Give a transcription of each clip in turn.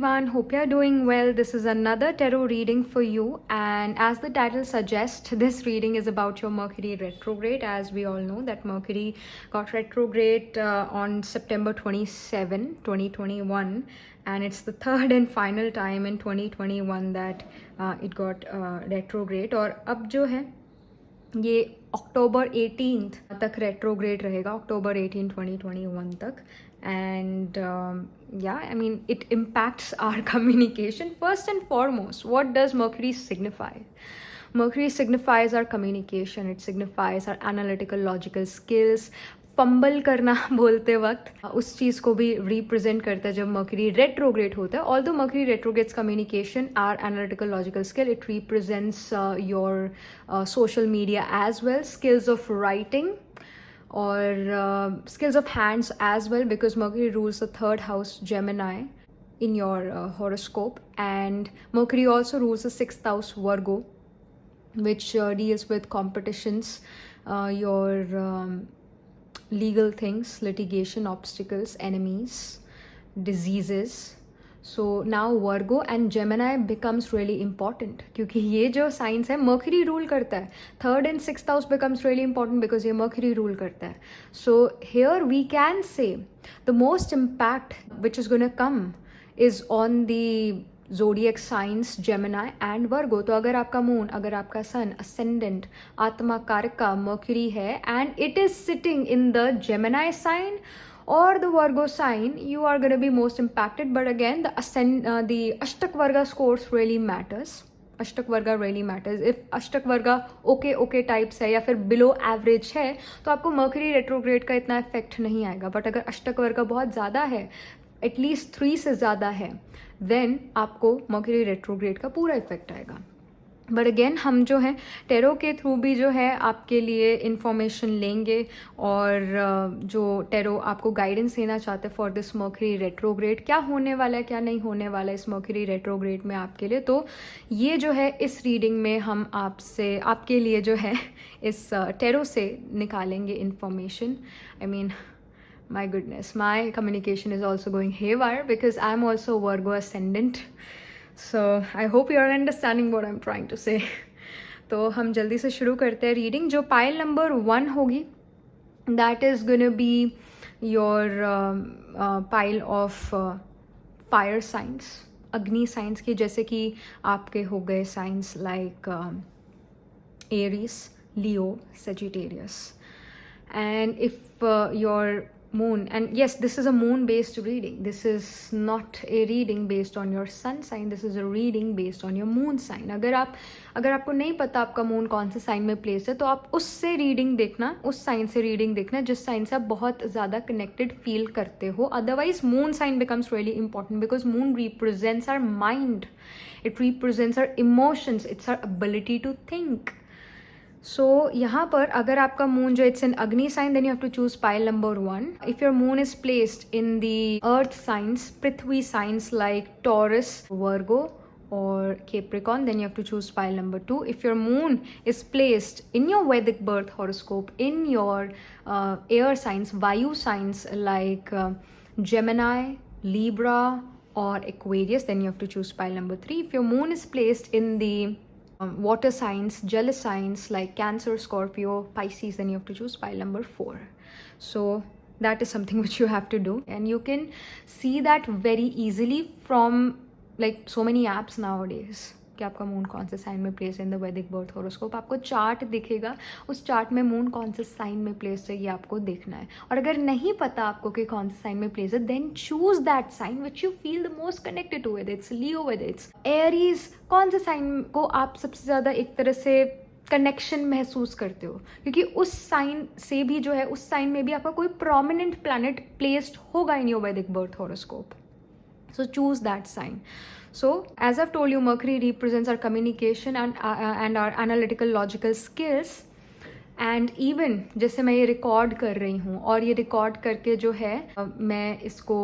everyone, hope you're doing well. This is another tarot reading for you, and as the title suggests, this reading is about your Mercury retrograde. As we all know that Mercury got retrograde on September 27, 2021, and it's the third and final time in 2021 that it got retrograde. और अब जो है ये अक्टूबर 18th तक retrograde रहेगा, अक्टूबर 18 2021 तक. And yeah, I mean, it impacts our communication. First and foremost, what does Mercury signify? Mercury signifies our communication. It signifies our analytical, logical skills. Fumble करना बोलते वक्त उस चीज़ को भी रिप्रेजेंट करता है जब मर्क्यूरी रेट्रोग्रेड होता है. Although Mercury retrogrades communication, or analytical logical skill, it represents your social media as well, skills of writing or skills of hands as well, because Mercury rules the third house Gemini in your horoscope, and Mercury also rules the sixth house Virgo, which deals with competitions, your legal things, litigation, obstacles, enemies, diseases. So now Virgo and Gemini becomes really important, क्योंकि ये जो science है Mercury rule करता है. Third and sixth house becomes really important because ये Mercury rule करता है. So here we can say the most impact which is going to come is on the zodiac signs Gemini and Virgo. तो अगर आपका moon, अगर आपका सन, ascendant, आत्मा कारक का Mercury है and it is sitting in the Gemini sign or the Virgo sign, you are going to be most impacted. But again, the Ashtak Varga scores really matters. Ashtak Varga really matters. If Ashtak Varga okay types है या फिर below average है तो आपको Mercury retrograde का इतना effect नहीं आएगा. But अगर Ashtak Varga बहुत ज़्यादा है, at least 3 से ज़्यादा है, then आपको Mercury retrograde का पूरा effect आएगा. बट अगेन हम जो है टेरो के थ्रू भी जो है आपके लिए इन्फॉर्मेशन लेंगे, और जो टेरो आपको गाइडेंस देना चाहते हैं फॉर दिस मर्क्यूरी रेट्रोग्रेड, क्या होने वाला है क्या नहीं होने वाला है इस मर्क्यूरी रेट्रोग्रेड में आपके लिए. तो ये जो है इस रीडिंग में हम आपके लिए जो है इस टेरो से निकालेंगे information. I mean, my goodness, my communication is also going haywire because I'm also Virgo ascendant. So I hope you are understanding what I'm trying to say. तो हम जल्दी से शुरू करते हैं रीडिंग. जो पाइल नंबर 1 होगी, that is gonna be your pile of fire science, अग्नि साइंस की, जैसे कि आपके हो गए science like Aries, Leo, Sagittarius. And if your moon, and yes, this is a moon based reading, this is not a reading based on your sun sign, this is a reading based on your moon sign. अगर आपको नहीं पता आपका moon कौन से sign में place है तो आप उससे रीडिंग देखना, उस साइन से रीडिंग देखना जिस साइन से आप बहुत ज़्यादा कनेक्टेड फील करते हो. Otherwise moon sign becomes really important because moon represents our mind, it represents our emotions, it's our ability to think. So यहाँ पर अगर आपका मून जो it's in agni sign, then you have to choose pile number 1. If your moon is placed in the earth signs, prithvi signs like Taurus, Virgo or Capricorn, then you have to choose pile number 2. If your moon is placed in your Vedic birth horoscope in your air signs, Vayu signs like Gemini, Libra or Aquarius, then you have to choose pile number 3. If your moon is placed in the water signs, jealous signs like Cancer, Scorpio, Pisces, then you have to choose pile number 4. So that is something which you have to do, and you can see that very easily from like so many apps nowadays कि आपका moon कौन से sign में place है in the वैदिक birth horoscope. आपको chart दिखेगा, उस चार्ट में मून कौन से साइन में प्लेस है ये आपको देखना है. और अगर नहीं पता आपको कि कौन से साइन में प्लेस है, then choose that sign which you feel the most connected to, whether it's Leo, whether it's Aries. कौन से साइन को आप सबसे ज़्यादा एक तरह से कनेक्शन महसूस करते हो, क्योंकि उस साइन से भी जो है उस साइन में भी आपका कोई प्रोमिनेंट प्लैनेट प्लेस्ड होगा इन योर वैदिक birth horoscope. So choose that sign. So as I've told you, Mercury represents our communication and our analytical logical skills. And even जैसे मैं ये रिकॉर्ड कर रही हूँ और ये रिकॉर्ड करके जो है मैं इसको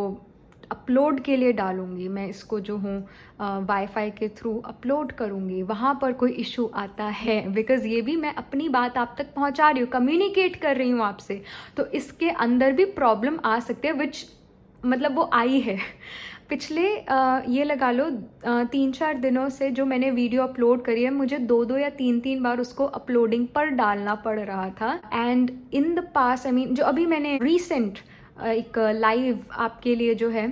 अपलोड के लिए डालूंगी, मैं इसको जो हूँ वाईफाई के थ्रू अपलोड करूँगी, वहाँ पर कोई इशू आता है बिकॉज ये भी मैं अपनी बात आप तक पहुँचा रही हूँ, कम्युनिकेट कर रही हूँ आपसे, तो इसके अंदर भी प्रॉब्लम आ सकते हैं, विच मतलब वो आई है पिछले ये लगा लो 3-4 दिनों से जो मैंने वीडियो अपलोड करी है, मुझे 2-2 या 3-3 बार उसको अपलोडिंग पर डालना पड़ रहा था। And in the past I mean जो अभी मैंने रिसेंट एक लाइव आपके लिए जो है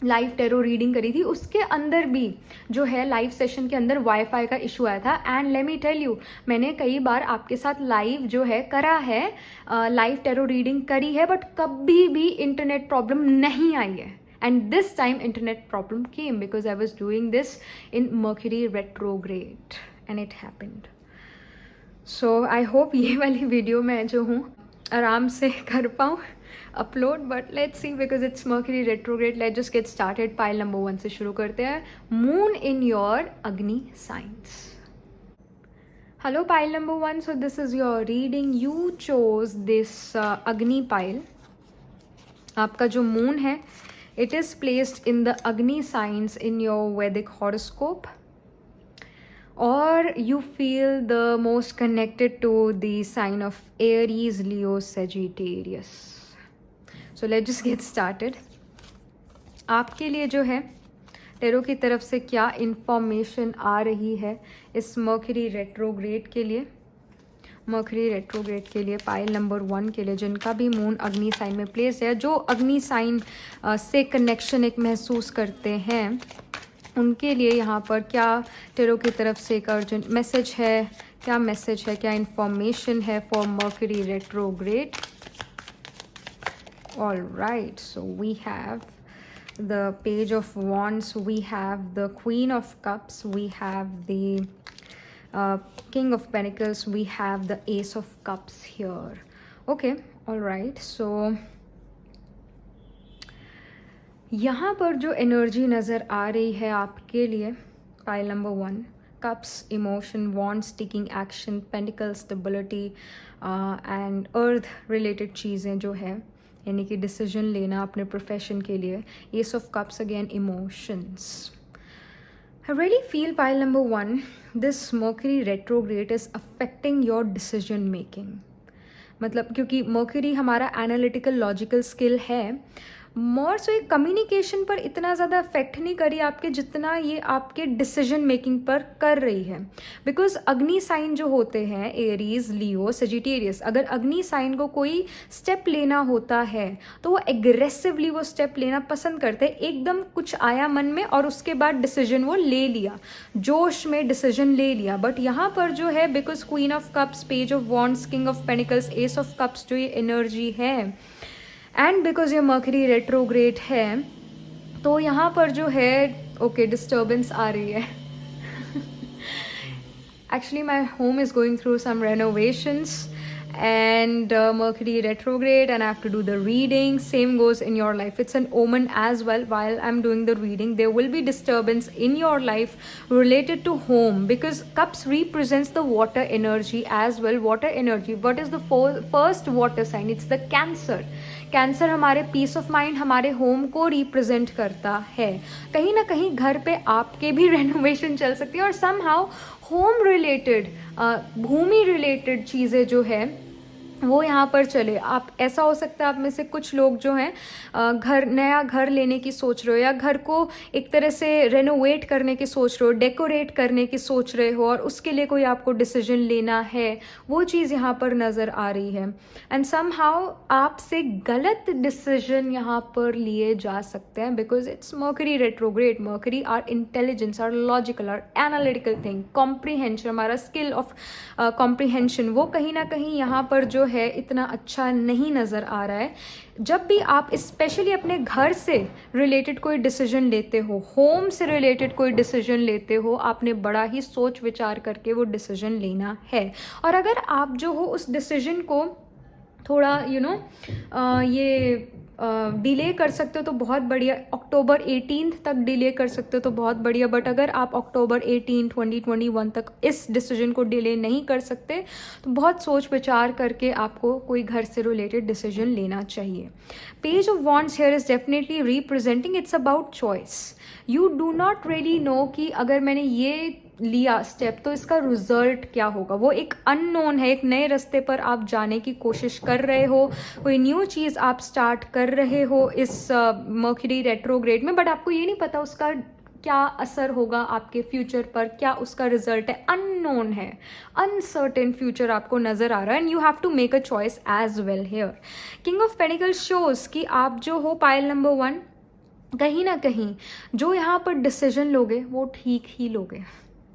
लाइव टेरो रीडिंग करी थी, उसके अंदर भी जो है लाइव सेशन के अंदर वाईफाई का इशू आया था। And let me tell you, मैंने कई बार आपके साथ लाइव जो है करा है, लाइव टेरो रीडिंग करी है, बट कभी भी इंटरनेट प्रॉब्लम नहीं आई है। And this time internet problem came because I was doing this in Mercury retrograde and it happened. So I hope ये वाली वीडियो मैं जो हूँ आराम से कर पाऊँ upload, but let's see because it's Mercury retrograde. Let's just get started. Pile number 1 से शुरू करते हैं. Moon in your Agni signs. Hello pile number 1. So this is your reading. You chose this Agni pile. आपका जो moon है, it is placed in the Agni signs in your Vedic horoscope, or you feel the most connected to the sign of Aries, Leo, Sagittarius. So let's just get started. आपके लिए जो है tarot की तरफ से क्या information आ रही है इस मर्क्यूरी रेट्रोग्रेड के लिए, मर्क्यूरी रेट्रोग्रेड के लिए पाइल नंबर 1 के लिए जिनका भी मून अग्नि साइन में प्लेस है, जो अग्नि साइन से कनेक्शन एक महसूस करते हैं, उनके लिए यहाँ पर क्या टेरो की तरफ से एक अर्जेंट मैसेज है, क्या मैसेज है, क्या इंफॉर्मेशन है for Mercury retrograde. All right, so we have the page of wands, we have the queen of cups, we have the king of pentacles, we have the ace of cups here. Okay, all right, so यहाँ पर जो energy नज़र आ रही है आपके लिए pile number 1, cups, emotion, wands, taking action, pentacle, stability and earth related चीज़ें जो है, यानी कि डिसीजन लेना अपने प्रोफेशन के लिए. S of cups again emotions. I really feel pile number 1, this Mercury retrograde is affecting your decision making. मतलब क्योंकि Mercury हमारा एनालिटिकल लॉजिकल स्किल है, मोर सो ये कम्युनिकेशन पर इतना ज़्यादा इफेक्ट नहीं करी आपके जितना ये आपके डिसीजन मेकिंग पर कर रही है. बिकॉज अग्नि साइन जो होते हैं एरीज, लियो, सेजिटेरियस, अगर अग्नि साइन को कोई स्टेप लेना होता है तो वो एग्रेसिवली वो स्टेप लेना पसंद करते हैं. एकदम कुछ आया मन में और उसके बाद डिसीजन वो ले लिया, जोश में डिसीजन ले लिया. बट यहाँ पर जो है because queen of cups, page of wands, king of pentacles, S of cups जो ये एनर्जी है, एंड बिकॉज ये मर्क्यूरी रेट्रोग्रेड है, तो यहाँ पर जो है ओके डिस्टर्बेंस आ रही है. Actually my home is going through some renovations and Mercury retrograde and I have to do the reading. Same goes in your life. It's an omen as well. While I'm doing the reading, there will be disturbance in your life related to home because cups represents the water energy as well. Water energy, what is the first water sign? It's the Cancer. Cancer हमारे piece of mind, हमारे home को represent करता है. कहीं ना कहीं घर पे आपके भी रेनोवेशन चल सकती है और समहाउ होम रिलेटेड, भूमि रिलेटेड चीज़ें जो है वो यहाँ पर चले. आप ऐसा हो सकता है आप में से कुछ लोग जो हैं नया घर लेने की सोच रहे हो या घर को एक तरह से रेनोवेट करने की सोच रहे हो, डेकोरेट करने की सोच रहे हो और उसके लिए कोई आपको डिसीजन लेना है, वो चीज़ यहाँ पर नज़र आ रही है. एंड समहाउ आपसे गलत डिसीजन यहाँ पर लिए जा सकते हैं because it's Mercury retrograde. Mercury our intelligence, our logical, our analytical thing, comprehension, हमारा स्किल ऑफ कॉम्प्रीहेंशन, वो कहीं ना कहीं यहाँ पर जो है इतना अच्छा नहीं नज़र आ रहा है. जब भी आप स्पेशली अपने घर से रिलेटेड कोई डिसीजन लेते हो, होम से रिलेटेड कोई डिसीजन लेते हो, आपने बड़ा ही सोच विचार करके वो डिसीजन लेना है. और अगर आप जो हो उस डिसीजन को थोड़ा ये डिले कर सकते हो तो बहुत बढ़िया. अक्टूबर 18 तक डिले कर सकते हो तो बहुत बढ़िया. बट अगर आप अक्टूबर 18, 2021 तक इस डिसीजन को डिले नहीं कर सकते तो बहुत सोच विचार करके आपको कोई घर से रिलेटेड डिसीजन लेना चाहिए. Page of wands here is definitely representing, it's about choice. You do not really know कि अगर मैंने ये लिया स्टेप, तो इसका रिजल्ट क्या होगा वो एक अननोन है। एक नए रास्ते पर आप जाने की कोशिश कर रहे हो, कोई न्यू चीज़ आप स्टार्ट कर रहे हो इस मर्क्यूरी रेट्रोग्रेड में, बट आपको ये नहीं पता उसका क्या असर होगा आपके फ्यूचर पर, क्या उसका रिजल्ट है, अननोन है, अनसर्टेन फ्यूचर आपको नजर आ रहा है, and you have to make a choice as well here. King of pentacles shows कि आप जो हो पाइल नंबर 1, कहीं ना कहीं जो यहाँ पर डिसीजन लोगे वो ठीक ही लोगे।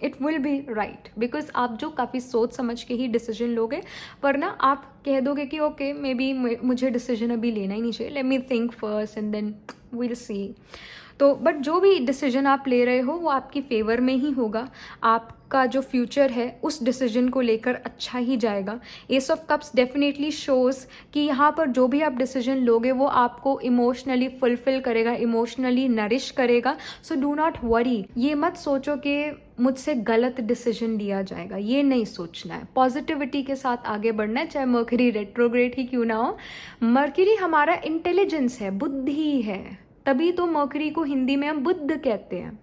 It will be right, because आप जो काफ़ी सोच समझ के ही डिसीजन लोगे, वरना आप कह दोगे कि ओके मे बी मुझे डिसीजन अभी लेना ही नहीं चाहिए, let me think first and then will see. तो बट जो भी डिसीजन आप ले रहे हो वो आपकी फेवर में ही होगा, आपका जो फ्यूचर है उस डिसीजन को लेकर अच्छा ही जाएगा। S of cups definitely shows कि यहाँ पर जो भी आप डिसीजन लोगे वो आपको इमोशनली फुलफिल करेगा, इमोशनली नरिश करेगा। सो डू नॉट वरी, ये मत सोचो कि मुझसे गलत डिसीजन लिया जाएगा, ये नहीं सोचना है। पॉजिटिविटी के साथ आगे बढ़ना है, चाहे मर्क्यूरी रेट्रोग्रेड ही क्यों ना हो। मर्क्यूरी हमारा इंटेलिजेंस है, बुद्धि है, तभी तो मर्क्यूरी को हिंदी में हम बुद्ध कहते हैं,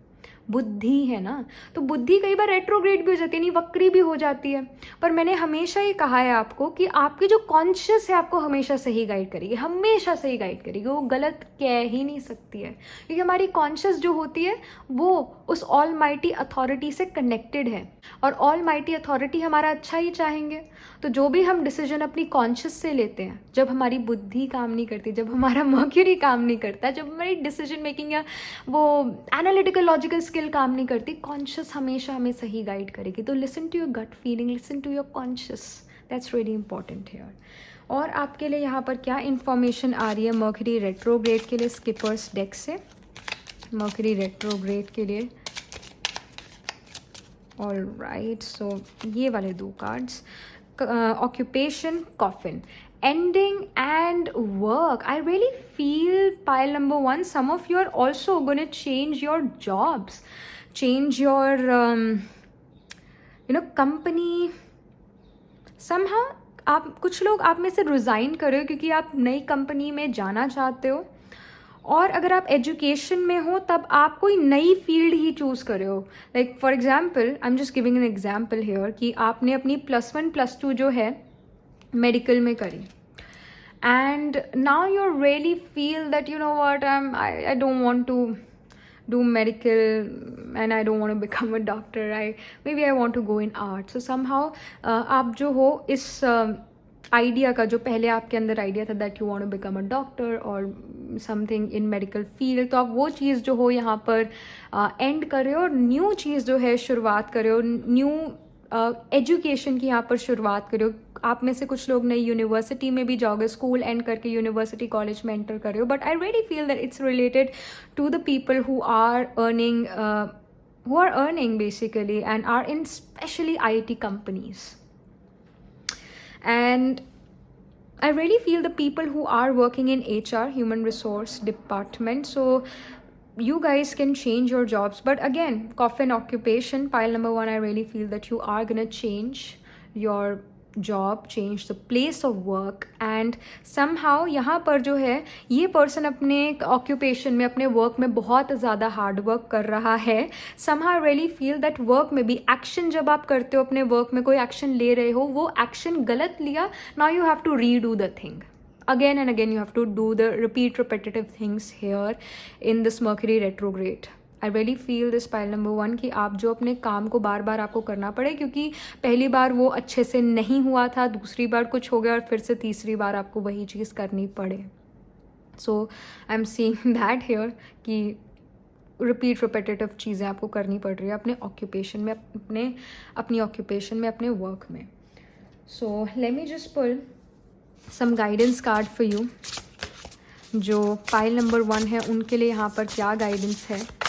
बुद्धि है ना। तो बुद्धि कई बार रेट्रोग्रेड भी हो जाती है, नहीं वक्री भी हो जाती है, पर मैंने हमेशा ये कहा है आपको कि आपकी जो कॉन्शियस है आपको हमेशा सही गाइड करेगी, हमेशा सही गाइड करेगी, वो गलत कह ही नहीं सकती है, क्योंकि हमारी कॉन्शियस जो होती है वो उस ऑल माइटी अथॉरिटी से कनेक्टेड है, और ऑल माइटी अथॉरिटी हमारा अच्छा ही चाहेंगे। तो जो भी हम डिसीजन अपनी कॉन्शियस से लेते हैं, जब हमारी बुद्धि काम नहीं करती, जब हमारा मर्क्यूरी काम नहीं करता, जब हमारी डिसीजन मेकिंग या वो एनालिटिकल लॉजिकल स्किल काम नहीं करती, कॉन्शियस हमेशा हमें सही गाइड करेगी। तो listen to your gut feeling, listen to your conscious, that's really important here. और आपके लिए यहाँ पर क्या इन्फॉर्मेशन आ रही है मर्क्यूरी रेट्रोग्रेड के लिए स्किपर्स डेक से, मर्क्यूरी रेट्रोग्रेड के लिए। ऑल राइट, सो ये वाले 2 cards, occupation, coffin, ending and work. I really feel pile number 1, some of you are also going to change your jobs, change your company somehow। आप कुछ लोग आप में से रिजाइन कर रहे हो क्योंकि आप नई कंपनी में जाना चाहते हो, और अगर आप एजुकेशन में हो तब आप कोई नई फील्ड ही चूज़ कर रहे हो। Like for example, I am just giving an example here कि आपने अपनी +1 +2 जो है मेडिकल में करी, and now you really feel that you know what, I don't want to do medical and I don't want to become a doctor, maybe I want to go in art। so somehow आप जो हो इस idea का, जो पहले आपके अंदर idea था that you want to become a doctor और समथिंग इन मेडिकल फील्ड, तो आप वो चीज़ जो हो यहाँ पर एंड कर रहे हो, और न्यू चीज़ जो है शुरुआत कर रहे हो, न्यू एजुकेशन की यहाँ पर शुरुआत करो। आप में से कुछ लोग नई यूनिवर्सिटी में भी जाओगे, स्कूल एंड करके यूनिवर्सिटी कॉलेज में एंटर कर रहे हो, but I really feel that it's related to the people who are earning basically and are in specially IT companies, and I really feel the people who are working in HR, human resource department, so you guys can change your jobs. But again, coffin, occupation, pile number 1, I really feel that you are gonna change your job, change the place of work, and somehow यहाँ पर जो है ये person अपने occupation में, अपने work में बहुत ज़्यादा हार्ड वर्क कर रहा है। somehow I really feel that work में भी एक्शन जब आप करते हो, अपने वर्क में कोई एक्शन ले रहे हो, वो एक्शन गलत लिया, now you have to redo the thing again and again, you have to do the repetitive things here in this Mercury retrograde। I really feel this pile number 1 कि आप जो अपने काम को बार बार आपको करना पड़े, क्योंकि पहली बार वो अच्छे से नहीं हुआ था, दूसरी बार कुछ हो गया और फिर से तीसरी बार आपको वही चीज़ करनी पड़े। So I am seeing that here कि रिपीटेटिव चीज़ें आपको करनी पड़ रही है अपने ऑक्यूपेशन में, अपनी ऑक्यूपेशन में, अपने वर्क में। So let me just pull some guidance card for you. जो पाइल नंबर 1 है उनके लिए यहाँ पर क्या गाइडेंस है,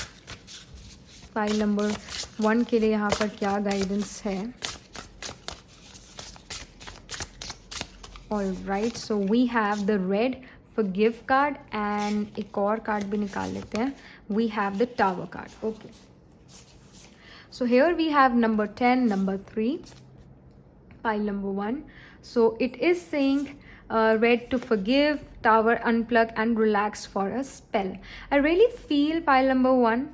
पाइल नंबर 1 के लिए यहाँ पर क्या गाइडेंस है। All right, so we have the red forgive card, and एक और कार्ड भी निकाल लेते हैं, we have the tower card. Okay, so here we have number 10, number 3, pile number 1. So it is saying red to forgive, tower unplug and relax for a spell. I really feel pile number 1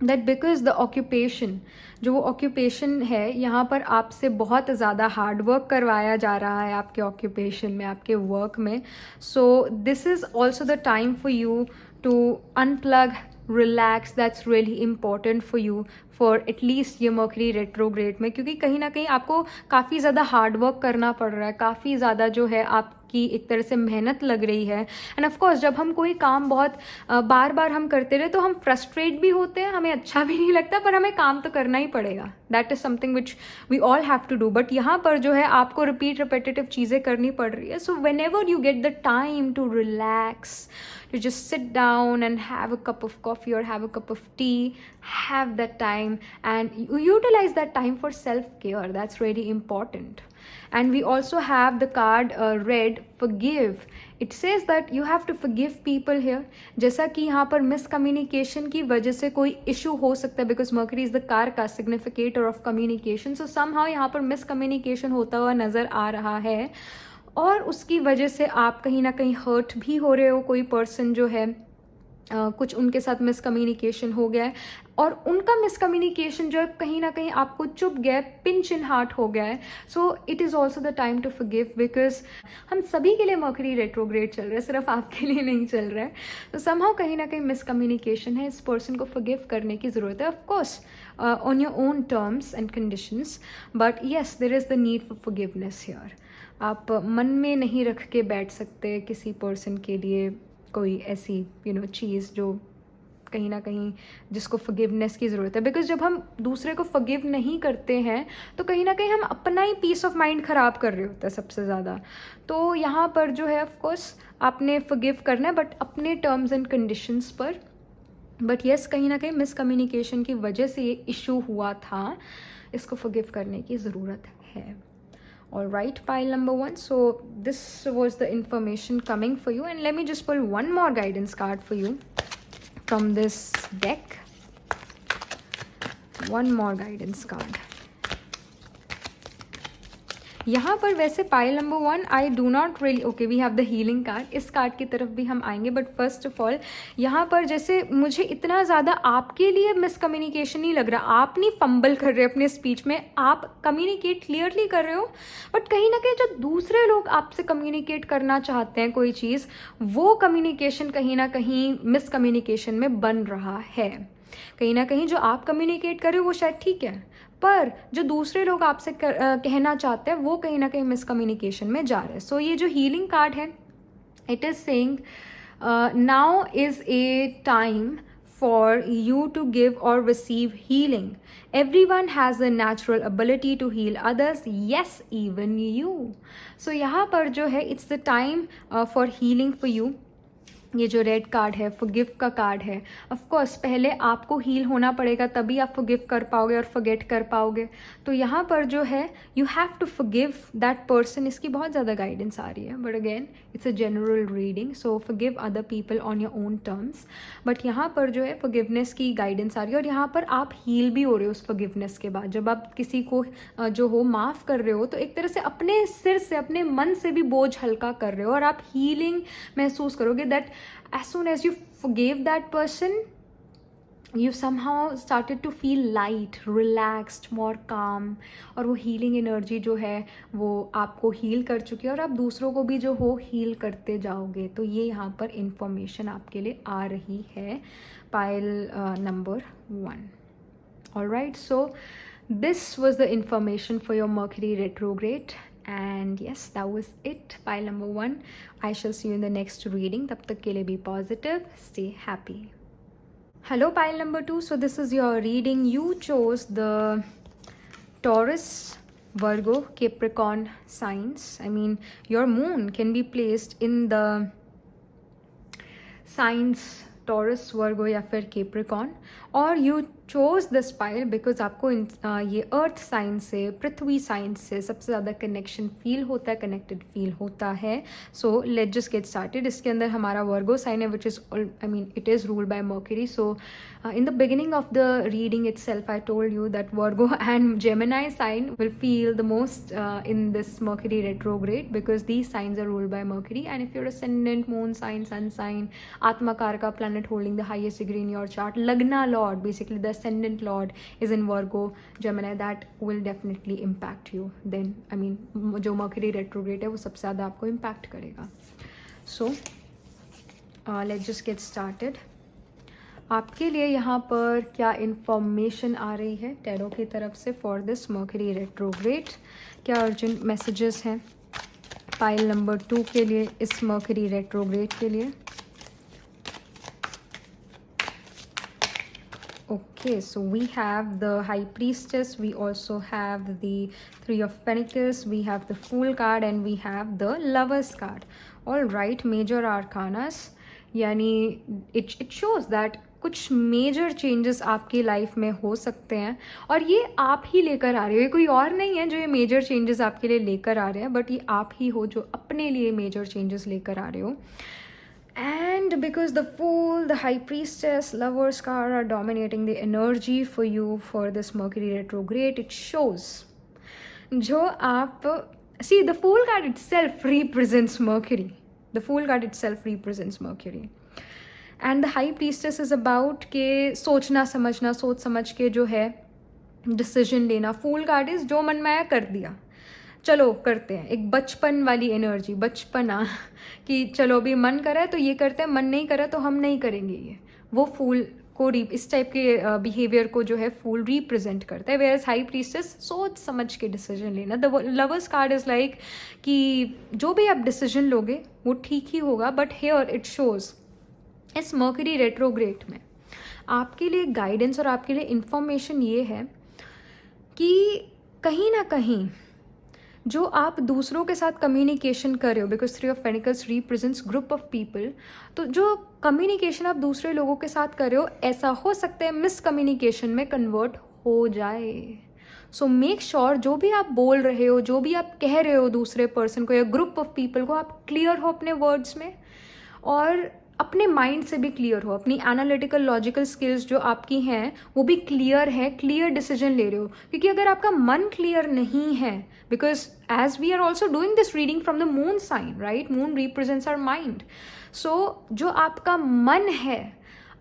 that because the occupation, जो वो occupation है यहाँ पर आपसे बहुत ज़्यादा hard work करवाया जा रहा है आपके ऑक्यूपेशन में, आपके वर्क में. So this is also the time for you to unplug, relax. That's really important for you for at least ये मर्करी रेट्रोग्रेड में, क्योंकि कहीं ना कहीं आपको काफ़ी ज़्यादा हार्ड वर्क करना पड़ रहा है, काफ़ी ज़्यादा जो है आपकी एक तरह से मेहनत लग रही है. एंड ऑफ कोर्स जब हम कोई काम बहुत बार बार हम करते रहे तो हम फ्रस्ट्रेट भी होते हैं, हमें अच्छा भी नहीं लगता, पर हमें काम तो करना ही पड़ेगा. That is something which we all have to do. But यहाँ पर जो है आपको रिपीटेटिव चीज़ें करनी पड़ रही है. So whenever you get the time to relax, to just sit down and have a cup of coffee or have a cup of tea, have that time and utilize that time for self-care. That's really important. And we also have the card read forgive. It says that you have to forgive people here. जैसा कि यहाँ पर miscommunication की वजह से कोई issue हो सकता है, because Mercury is the कारका, significator of communication. So somehow यहाँ पर miscommunication होता हुआ नजर आ रहा है और उसकी वजह से आप कहीं ना कहीं हर्ट भी हो रहे हो. कोई पर्सन जो है कुछ उनके साथ मिसकम्युनिकेशन हो गया है और उनका मिसकम्युनिकेशन जो है कहीं ना कहीं आपको चुभ गया है, पिंच इन हार्ट हो गया है. So it is also the time to forgive, because हम सभी के लिए मर्करी रेट्रोग्रेड चल रहा है, सिर्फ आपके लिए नहीं चल रहा है. तो समहाउ कहीं ना कहीं मिसकम्युनिकेशन है, इस पर्सन को फॉरगिव करने की ज़रूरत है. Of course on your own terms and conditions, but yes there is the need for forgiveness here. आप मन में नहीं रख के बैठ सकते किसी पर्सन के लिए कोई ऐसी चीज़ जो कहीं ना कहीं जिसको फॉरगिवनेस की ज़रूरत है. बिकॉज जब हम दूसरे को फॉरगिव नहीं करते हैं तो कहीं ना कहीं हम अपना ही पीस ऑफ माइंड ख़राब कर रहे होते हैं सबसे ज़्यादा. तो यहाँ पर जो है ऑफकोर्स आपने फॉरगिव करना है, बट अपने टर्म्स एंड कंडीशंस पर. बट येस कहीं ना कहीं मिसकम्युनिकेशन की वजह से ये इशू हुआ था, इसको फॉरगिव करने की ज़रूरत है. All right, pile number 1. So this was the information coming for you, and let me just pull one more guidance card for you from this deck. One more guidance card. यहाँ पर वैसे pile number 1 I do not really, okay we have the healing card, इस card की तरफ भी हम आएंगे. But first of all यहाँ पर जैसे मुझे इतना ज़्यादा आपके लिए मिसकम्युनिकेशन नहीं लग रहा. आप नहीं फंबल कर रहे अपने स्पीच में, आप कम्युनिकेट क्लियरली कर रहे हो. बट कहीं ना कहीं जो दूसरे लोग आपसे कम्युनिकेट करना चाहते हैं कोई चीज़, वो कम्युनिकेशन कहीं ना कहीं मिसकम्युनिकेशन में बन रहा है. कहीं ना कहीं जो आप कम्युनिकेट कर रहे हो वो शायद ठीक है, पर जो दूसरे लोग आपसे कहना चाहते हैं वो कहीं ना कहीं मिसकम्युनिकेशन में जा रहे हैं. सो ये जो हीलिंग कार्ड है, it is saying now is a time for you to give or receive healing. Everyone has a natural ability to heal others, yes, even you. So यहाँ पर जो है it's the time for healing for you. ये जो red card है forgive का card है. Of course पहले आपको हील होना पड़ेगा, तभी आप फॉरगिव कर पाओगे और फॉरगेट कर पाओगे. तो यहाँ पर जो है you have to forgive that person. इसकी बहुत ज़्यादा गाइडेंस आ रही है, but again it's a general reading, so forgive other people on your own terms. But यहाँ पर जो है फॉरगिवनेस की गाइडेंस आ रही है, और यहाँ पर आप हील भी हो रहे हो उस फॉरगिवनेस के बाद. जब आप किसी को जो हो माफ़ कर रहे हो तो एक तरह से अपने सिर से, अपने मन से भी बोझ हल्का कर रहे हो, और आप हीलिंग महसूस करोगे. That as soon as you forgave that person, you somehow started to feel light, relaxed, more calm. और वो हीलिंग एनर्जी जो है वो आपको हील कर चुकी है, और आप दूसरों को भी जो हो हील करते जाओगे. तो ये यहाँ पर इंफॉर्मेशन आपके लिए आ रही है pile number 1. Alright, so this was the information for your Mercury retrograde. And yes, that was it, pile number 1. I shall see you in the next reading. Tab tak ke liye be positive, stay happy. Hello pile number 2. So this is your reading. You chose the Taurus, Virgo, Capricorn signs. I mean, your moon can be placed in the signs Taurus, Virgo या फिर Capricorn, or you chose this pile because आपको ये अर्थ sign से, पृथ्वी sign से सबसे ज़्यादा connection feel होता है, कनेक्टेड फील होता है. So let's just get started. इसके अंदर हमारा वर्गो साइन है which is, I mean it is ruled by mercury. So in the beginning of the reading itself, I told you that Virgo and Gemini sign will feel the most in this Mercury retrograde because these signs are ruled by Mercury. And if you're ascendant, moon sign, sun sign, Atmakarka planet holding the highest degree in your chart, Lagna lord, basically the ascendant lord is in Virgo, Gemini, that will definitely impact you. Then, I mean, जो Mercury retrograde है वो सबसे ज़्यादा आपको impact करेगा. So, let's just get started. आपके लिए यहाँ पर क्या इन्फॉर्मेशन आ रही है टैरो की तरफ से फॉर दिस मर्क्यूरी रेट्रोग्रेड? क्या अर्जेंट मैसेजेस हैं पाइल नंबर 2 के लिए, इस मर्क्यूरी रेट्रोग्रेड के लिए? Okay, so we have the High Priestess, we also have the Three of Pentacles, we have the Fool card and we have the Lovers card. All right, major arcanas, यानी it shows that कुछ major changes आपकी life में हो सकते हैं और ये आप ही लेकर आ रहे हो. ये कोई और नहीं है जो ये मेजर चेंजेस आपके लिए लेकर आ रहे हैं, बट ये आप ही हो जो अपने लिए मेजर चेंजेस लेकर आ रहे हो. And because the Fool, the High Priestess, Lovers card are dominating the energy for you for this Mercury retrograde, it shows जो आप see the Fool card itself represents Mercury. The Fool card itself represents Mercury. And the High Priestess is about के सोचना समझना, सोच समझ के जो है डिसीजन लेना. Fool card is जो मन में आया कर दिया, चलो करते हैं. एक बचपन वाली एनर्जी, बचपना कि चलो अभी मन करा है तो ये करते हैं, मन नहीं करा तो हम नहीं करेंगे. ये वो फूल को इस टाइप के बिहेवियर को जो है फूल रिप्रेजेंट करता है. वेयर हाई प्रीस्टेस सोच समझ के डिसीजन लेना. The lovers card is like कि जो भी आप डिसीजन लोगे वो ठीक ही होगा. बट हियर इट शोज इस मर्क्यूरी रेट्रोग्रेड में आपके लिए गाइडेंस और आपके लिए इंफॉर्मेशन ये है कि कहीं ना कहीं जो आप दूसरों के साथ कम्युनिकेशन कर रहे हो, because three of pentacles represents group of people, तो जो कम्युनिकेशन आप दूसरे लोगों के साथ कर रहे हो ऐसा हो सकता है मिसकम्युनिकेशन में कन्वर्ट हो जाए. सो मेक श्योर जो भी आप बोल रहे हो, जो भी आप कह रहे हो दूसरे पर्सन को या ग्रुप ऑफ पीपल को, आप क्लियर हो अपने वर्ड्स में और अपने माइंड से भी क्लियर हो. अपनी एनालिटिकल लॉजिकल स्किल्स जो आपकी हैं वो भी क्लियर है, क्लियर डिसीजन ले रहे हो. क्योंकि अगर आपका मन क्लियर नहीं है, because as we are also doing this reading from the moon sign, right, moon represents our mind. So जो आपका मन है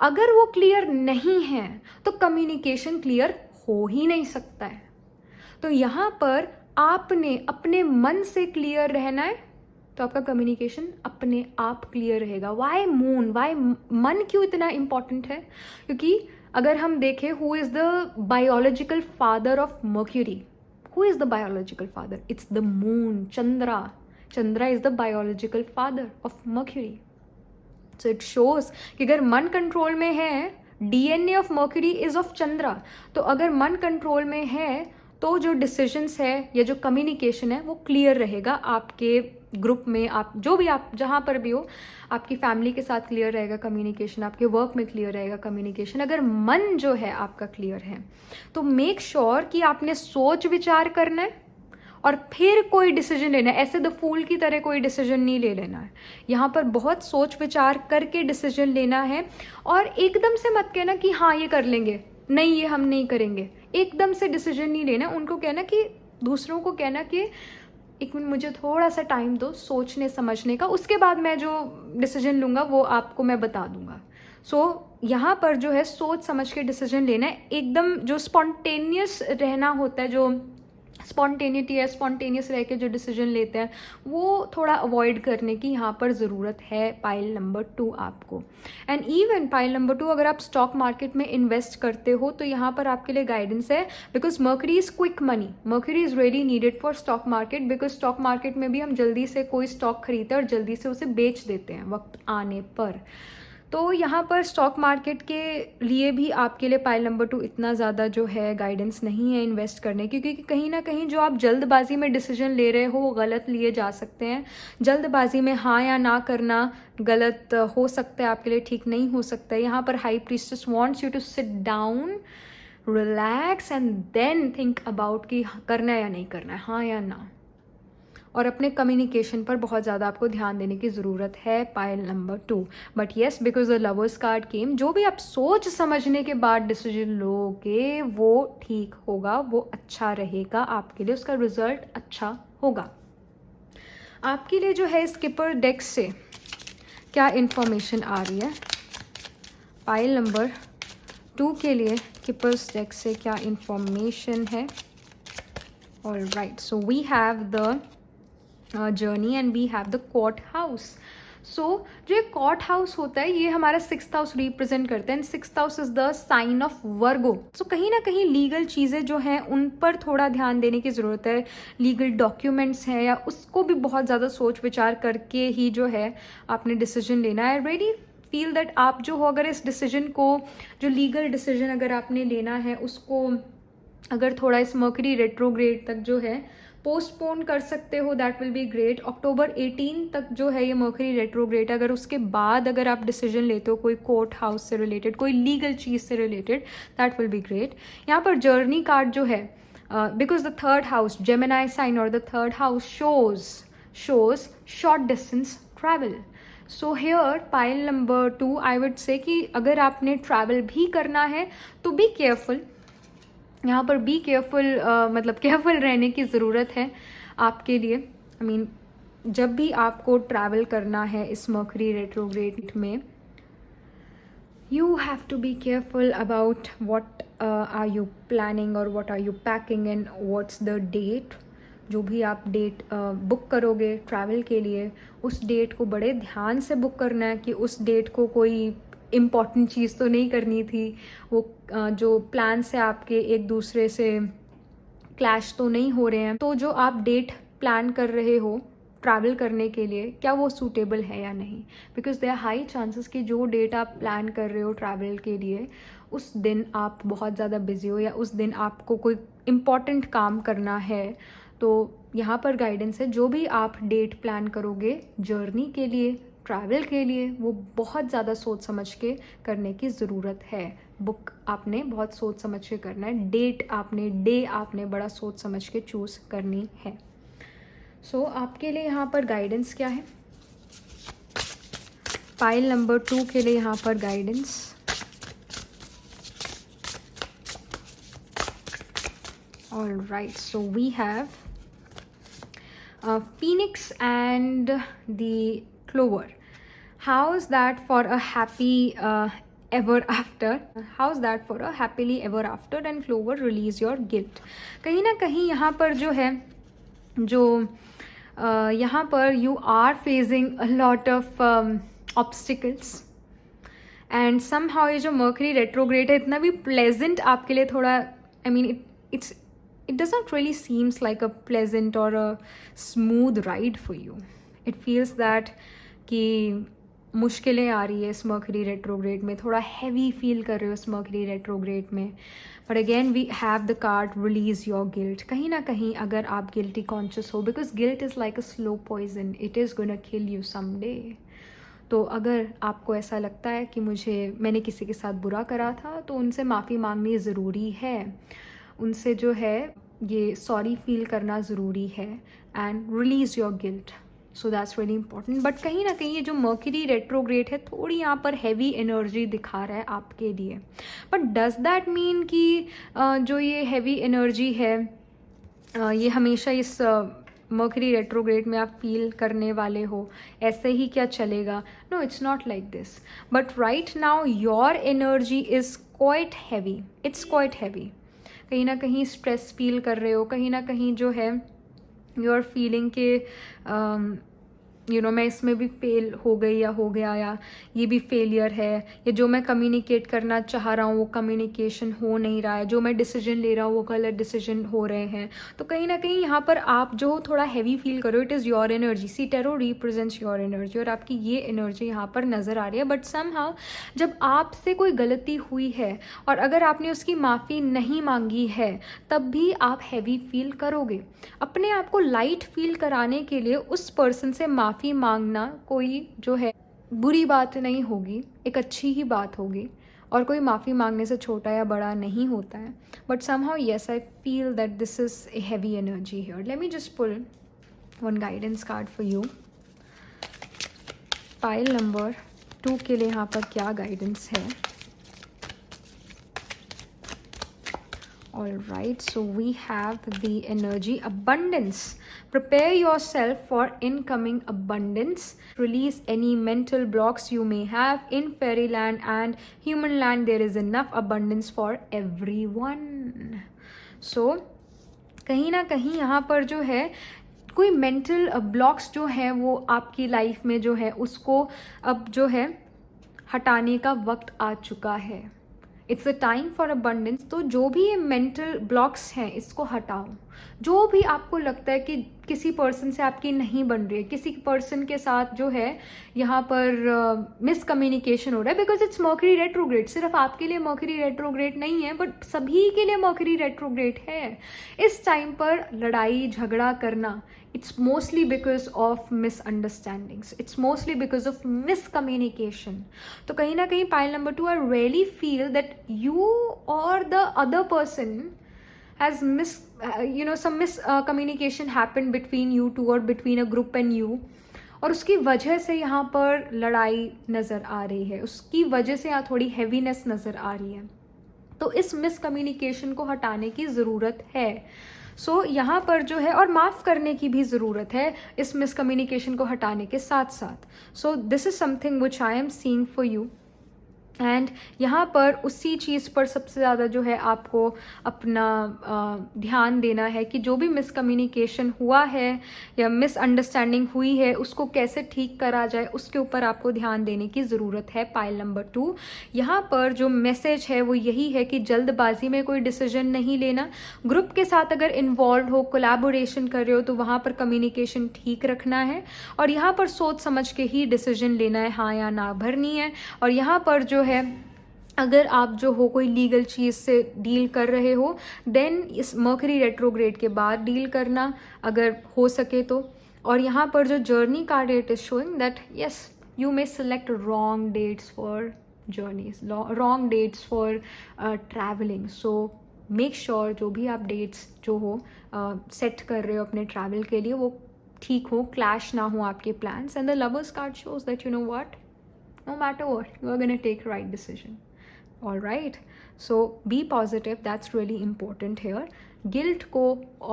अगर वो क्लियर नहीं है तो कम्युनिकेशन क्लियर हो ही नहीं सकता है. तो यहाँ पर आपने अपने मन से क्लियर रहना है तो आपका कम्युनिकेशन अपने आप क्लियर रहेगा. वाई मून, वाई मन क्यों इतना इम्पॉर्टेंट है? क्योंकि अगर हम देखें who is the biological father of mercury, who is the biological father? It's the moon, Chandra. Chandra is the biological father of Mercury. So it shows कि अगर मन कंट्रोल में है, DNA of mercury is of Chandra, तो अगर मन कंट्रोल में है तो जो डिसीजंस है या जो कम्युनिकेशन है वो क्लियर रहेगा आपके ग्रुप में. आप जो भी, आप जहाँ पर भी हो, आपकी फैमिली के साथ क्लियर रहेगा कम्युनिकेशन, आपके वर्क में क्लियर रहेगा कम्युनिकेशन. अगर मन जो है आपका क्लियर है तो मेक श्योर कि आपने सोच विचार करना है और फिर कोई डिसीजन लेना है. ऐसे द फूल की तरह कोई डिसीजन नहीं ले लेना है. यहाँ पर बहुत सोच विचार करके डिसीजन लेना है और एकदम से मत कहना कि हाँ ये कर लेंगे, नहीं ये हम नहीं करेंगे. एकदम से डिसीजन नहीं लेना. उनको कहना कि, दूसरों को कहना कि एक मिनट मुझे थोड़ा सा टाइम दो सोचने समझने का, उसके बाद मैं जो डिसीजन लूँगा वो आपको मैं बता दूंगा. सो यहाँ पर जो है सोच समझ के डिसीजन लेना है. एकदम जो स्पॉन्टेनियस रहना होता है, जो स्पॉन्टेनिटी है, स्पॉन्टेनियस रह के जो डिसीजन लेते हैं वो थोड़ा अवॉइड करने की यहाँ पर ज़रूरत है पाइल नंबर 2 आपको. एंड इवन पाइल नंबर 2 अगर आप स्टॉक मार्केट में इन्वेस्ट करते हो तो यहाँ पर आपके लिए गाइडेंस है. Because mercury is quick money, mercury is really needed for stock market. Because stock market में भी हम जल्दी से कोई स्टॉक खरीदते हैं और जल्दी से उसे बेच देते हैं वक्त आने पर. तो यहाँ पर स्टॉक मार्केट के लिए भी आपके लिए पाइल नंबर 2 इतना ज़्यादा जो है गाइडेंस नहीं है इन्वेस्ट करने की. क्योंकि कहीं ना कहीं जो आप जल्दबाजी में डिसीजन ले रहे हो वो गलत लिए जा सकते हैं. जल्दबाजी में हाँ या ना करना गलत हो सकता है, आपके लिए ठीक नहीं हो सकता है. यहाँ पर high priestess wants you to sit down relax and then think about कि करना है या नहीं करना है, हाँ या ना। और अपने कम्युनिकेशन पर बहुत ज़्यादा आपको ध्यान देने की ज़रूरत है, pile number 2। But yes, because the lovers card came, जो भी आप सोच समझने के बाद डिसीजन लोगे वो ठीक होगा, वो अच्छा रहेगा आपके लिए, उसका रिजल्ट अच्छा होगा। आपके लिए जो है स्किपर डेक से क्या इंफॉर्मेशन आ रही है, पाइल नंबर 2 के लिए स्किपर्स डेक से क्या इंफॉर्मेशन है। Alright, so we have the journey and we have the court house. So जो एक कॉर्ट हाउस होता है ये हमारा 6th हाउस रिप्रेजेंट करता है and 6th house is the sign of Virgo. So कहीं ना कहीं लीगल चीज़ें जो हैं उन पर थोड़ा ध्यान देने की ज़रूरत है, लीगल डॉक्यूमेंट्स हैं या उसको भी बहुत ज़्यादा सोच विचार करके ही जो है आपने डिसीजन लेना है। रेडी फील दैट आप जो हो, अगर इस डिसीजन को, जो लीगल डिसीजन अगर आपने लेना है उसको अगर थोड़ा इस मर्करी रेट्रोग्रेड तक जो है पोस्टपोन कर सकते हो, दैट विल बी ग्रेट। अक्टूबर 18 तक जो है ये मर्करी रेट्रोग्रेड, अगर उसके बाद अगर आप डिसीजन लेते हो कोई कोर्ट हाउस से रिलेटेड, कोई लीगल चीज़ से related, that will be great. यहाँ पर जर्नी कार्ड जो है, because the 3rd house Gemini sign और the 3rd house shows short distance travel. So here pile number 2 I would say कि अगर आपने ट्रैवल भी करना है तो बी केयरफुल, यहाँ पर बी केयरफुल, मतलब केयरफुल रहने की ज़रूरत है आपके लिए। आई मीन जब भी आपको ट्रैवल करना है इस मर्करी रेट्रोग्रेड में, you have to be careful about what are you planning और what are you packing and what's the date. जो भी आप डेट बुक करोगे ट्रैवल के लिए, उस डेट को बड़े ध्यान से बुक करना है कि उस डेट को कोई इम्पॉर्टेंट चीज़ तो नहीं करनी थी, वो जो प्लान्स है आपके एक दूसरे से क्लैश तो नहीं हो रहे हैं। तो जो आप डेट प्लान कर रहे हो ट्रैवल करने के लिए, क्या वो सूटेबल है या नहीं, बिकॉज देयर हाई चांसेस कि जो डेट आप प्लान कर रहे हो ट्रैवल के लिए उस दिन आप बहुत ज़्यादा बिजी हो या उस दिन आपको कोई इम्पॉर्टेंट काम करना है। तो यहाँ पर गाइडेंस है, जो भी आप डेट प्लान करोगे जर्नी के लिए, ट्रैवल के लिए, वो बहुत ज़्यादा सोच समझ के करने की ज़रूरत है। बुक आपने बहुत सोच समझ के करना है, डे आपने बड़ा सोच समझ के चूज़ करनी है। सो आपके लिए यहाँ पर गाइडेंस क्या है, पाइल नंबर 2 के लिए यहाँ पर guidance. All right, so we have Phoenix and the Clover. How's that for a happy ever after? How's that for a happily ever after? And Clover, release your guilt. कहीं ना कहीं यहाँ पर जो है, जो यहाँ पर you are facing a lot of obstacles and somehow ये जो Mercury retrograde है इतना भी pleasant आपके लिए थोड़ा, I mean it does not really seems like a pleasant or a smooth ride for you. It feels that कि मुश्किलें आ रही है इस मर्करी रेट्रोग्रेड में, थोड़ा हैवी फील कर रहे हो इस मर्करी रेट्रोग्रेड में। But again we have the card release your guilt. कहीं ना कहीं अगर आप गिल्टी कॉन्शियस हो, because guilt is like a slow poison, it is gonna kill you someday. तो अगर आपको ऐसा लगता है कि मैंने किसी के साथ बुरा करा था तो उनसे माफ़ी मांगनी ज़रूरी है, उनसे जो है ये सॉरी फील करना ज़रूरी है and release your guilt. So that's very important. But कहीं ना कहीं ये जो मर्करी रेट्रोग्रेड है थोड़ी यहाँ पर हैवी एनर्जी दिखा रहा है आपके लिए। बट डज दैट मीन कि जो ये हैवी एनर्जी है ये हमेशा इस मर्करी रेट्रोग्रेड में आप फील करने वाले हो, ऐसे ही क्या चलेगा? No, it's not like this. But right now your energy is quite heavy, it's quite heavy. कहीं ना कहीं स्ट्रेस फील कर रहे हो, कहीं ना कहीं जो है यू आर फीलिंग के मैं इसमें भी फेल हो गई या हो गया, या ये भी फेलियर है, या जो मैं कम्युनिकेट करना चाह रहा हूँ वो कम्युनिकेशन हो नहीं रहा है, जो मैं डिसीजन ले रहा हूँ वो गलत डिसीजन हो रहे हैं। तो कहीं ना कहीं यहाँ पर आप जो थोड़ा हैवी फील करो, it is your energy. See tarot represents your energy और आपकी ये एनर्जी यहाँ पर नज़र आ रही है। बट समहाउ जब आपसे कोई गलती हुई है और अगर आपने उसकी माफ़ी नहीं मांगी है तब भी आप हैवी फील करोगे। अपने आप को लाइट फील कराने के लिए उस पर्सन से माफ़ी मांगना कोई जो है बुरी बात नहीं होगी, एक अच्छी ही बात होगी। और कोई माफ़ी मांगने से छोटा या बड़ा नहीं होता है, but somehow yes I feel that this is a heavy energy here. Let me just pull one guidance card for you. Pile number 2 के लिए यहाँ पर क्या गाइडेंस है? All right, so we have the energy abundance. Prepare yourself for incoming abundance. Release any mental blocks you may have. In fairyland and human land, there is enough abundance for everyone. So कहीं ना कहीं यहाँ पर जो है कोई mental blocks जो है वो आपकी लाइफ में जो है उसको अब जो है हटाने का वक्त आ चुका है. It's a time for abundance. तो जो भी ये मेंटल ब्लॉक्स हैं इसको हटाओ. जो भी आपको लगता है कि किसी पर्सन से आपकी नहीं बन रही है, किसी पर्सन के साथ जो है यहाँ पर मिसकम्युनिकेशन हो रहा है, बिकॉज इट्स मर्करी रेट्रोग्रेड. सिर्फ आपके लिए मर्करी रेट्रोग्रेड नहीं है, बट सभी के लिए मर्करी रेट्रोग्रेड है. इस टाइम पर लड़ाई झगड़ा करना, it's mostly because of misunderstandings, it's mostly because of miscommunication. तो कहीं ना कहीं pile number 2, I really feel that you or the other person has some miscommunication happened between you two or between a group and you, और उसकी वजह से यहाँ पर लड़ाई नज़र आ रही है, उसकी वजह से यहाँ थोड़ी हैवीनेस नज़र आ रही है. तो इस मिसकम्युनिकेशन को हटाने की ज़रूरत है. सो यहाँ पर जो है और माफ़ करने की भी ज़रूरत है इस मिसकम्युनिकेशन को हटाने के साथ साथ. सो this is something which I am seeing for you. And यहाँ पर उसी चीज़ पर सबसे ज़्यादा जो है आपको अपना ध्यान देना है कि जो भी मिसकम्युनिकेशन हुआ है या मिसअंडरस्टैंडिंग हुई है उसको कैसे ठीक करा जाए, उसके ऊपर आपको ध्यान देने की ज़रूरत है. पाइल नंबर 2, यहाँ पर जो मैसेज है वो यही है कि जल्दबाजी में कोई डिसीजन नहीं लेना. ग्रुप के साथ अगर इन्वॉल्व हो, कोलैबोरेशन कर रहे हो, तो वहाँ पर कम्युनिकेशन ठीक रखना है और यहाँ पर सोच समझ के ही डिसीजन लेना है, हाँ या ना भरनी है. और यहाँ पर जो है अगर आप जो हो कोई लीगल चीज़ से डील कर रहे हो, देन इस मर्करी रेट्रोग्रेड के बाद डील करना अगर हो सके तो. और यहाँ पर जो journey card it is showing that yes you may select wrong dates for journeys, wrong dates for travelling. So make sure जो भी आप डेट्स जो हो सेट कर रहे हो अपने ट्रैवल के लिए वो ठीक हो, क्लैश ना हो आपके plans. And the lovers card shows that you know what, no matter what, you are going to take right decision. All right, so be positive, that's really important here. Guilt को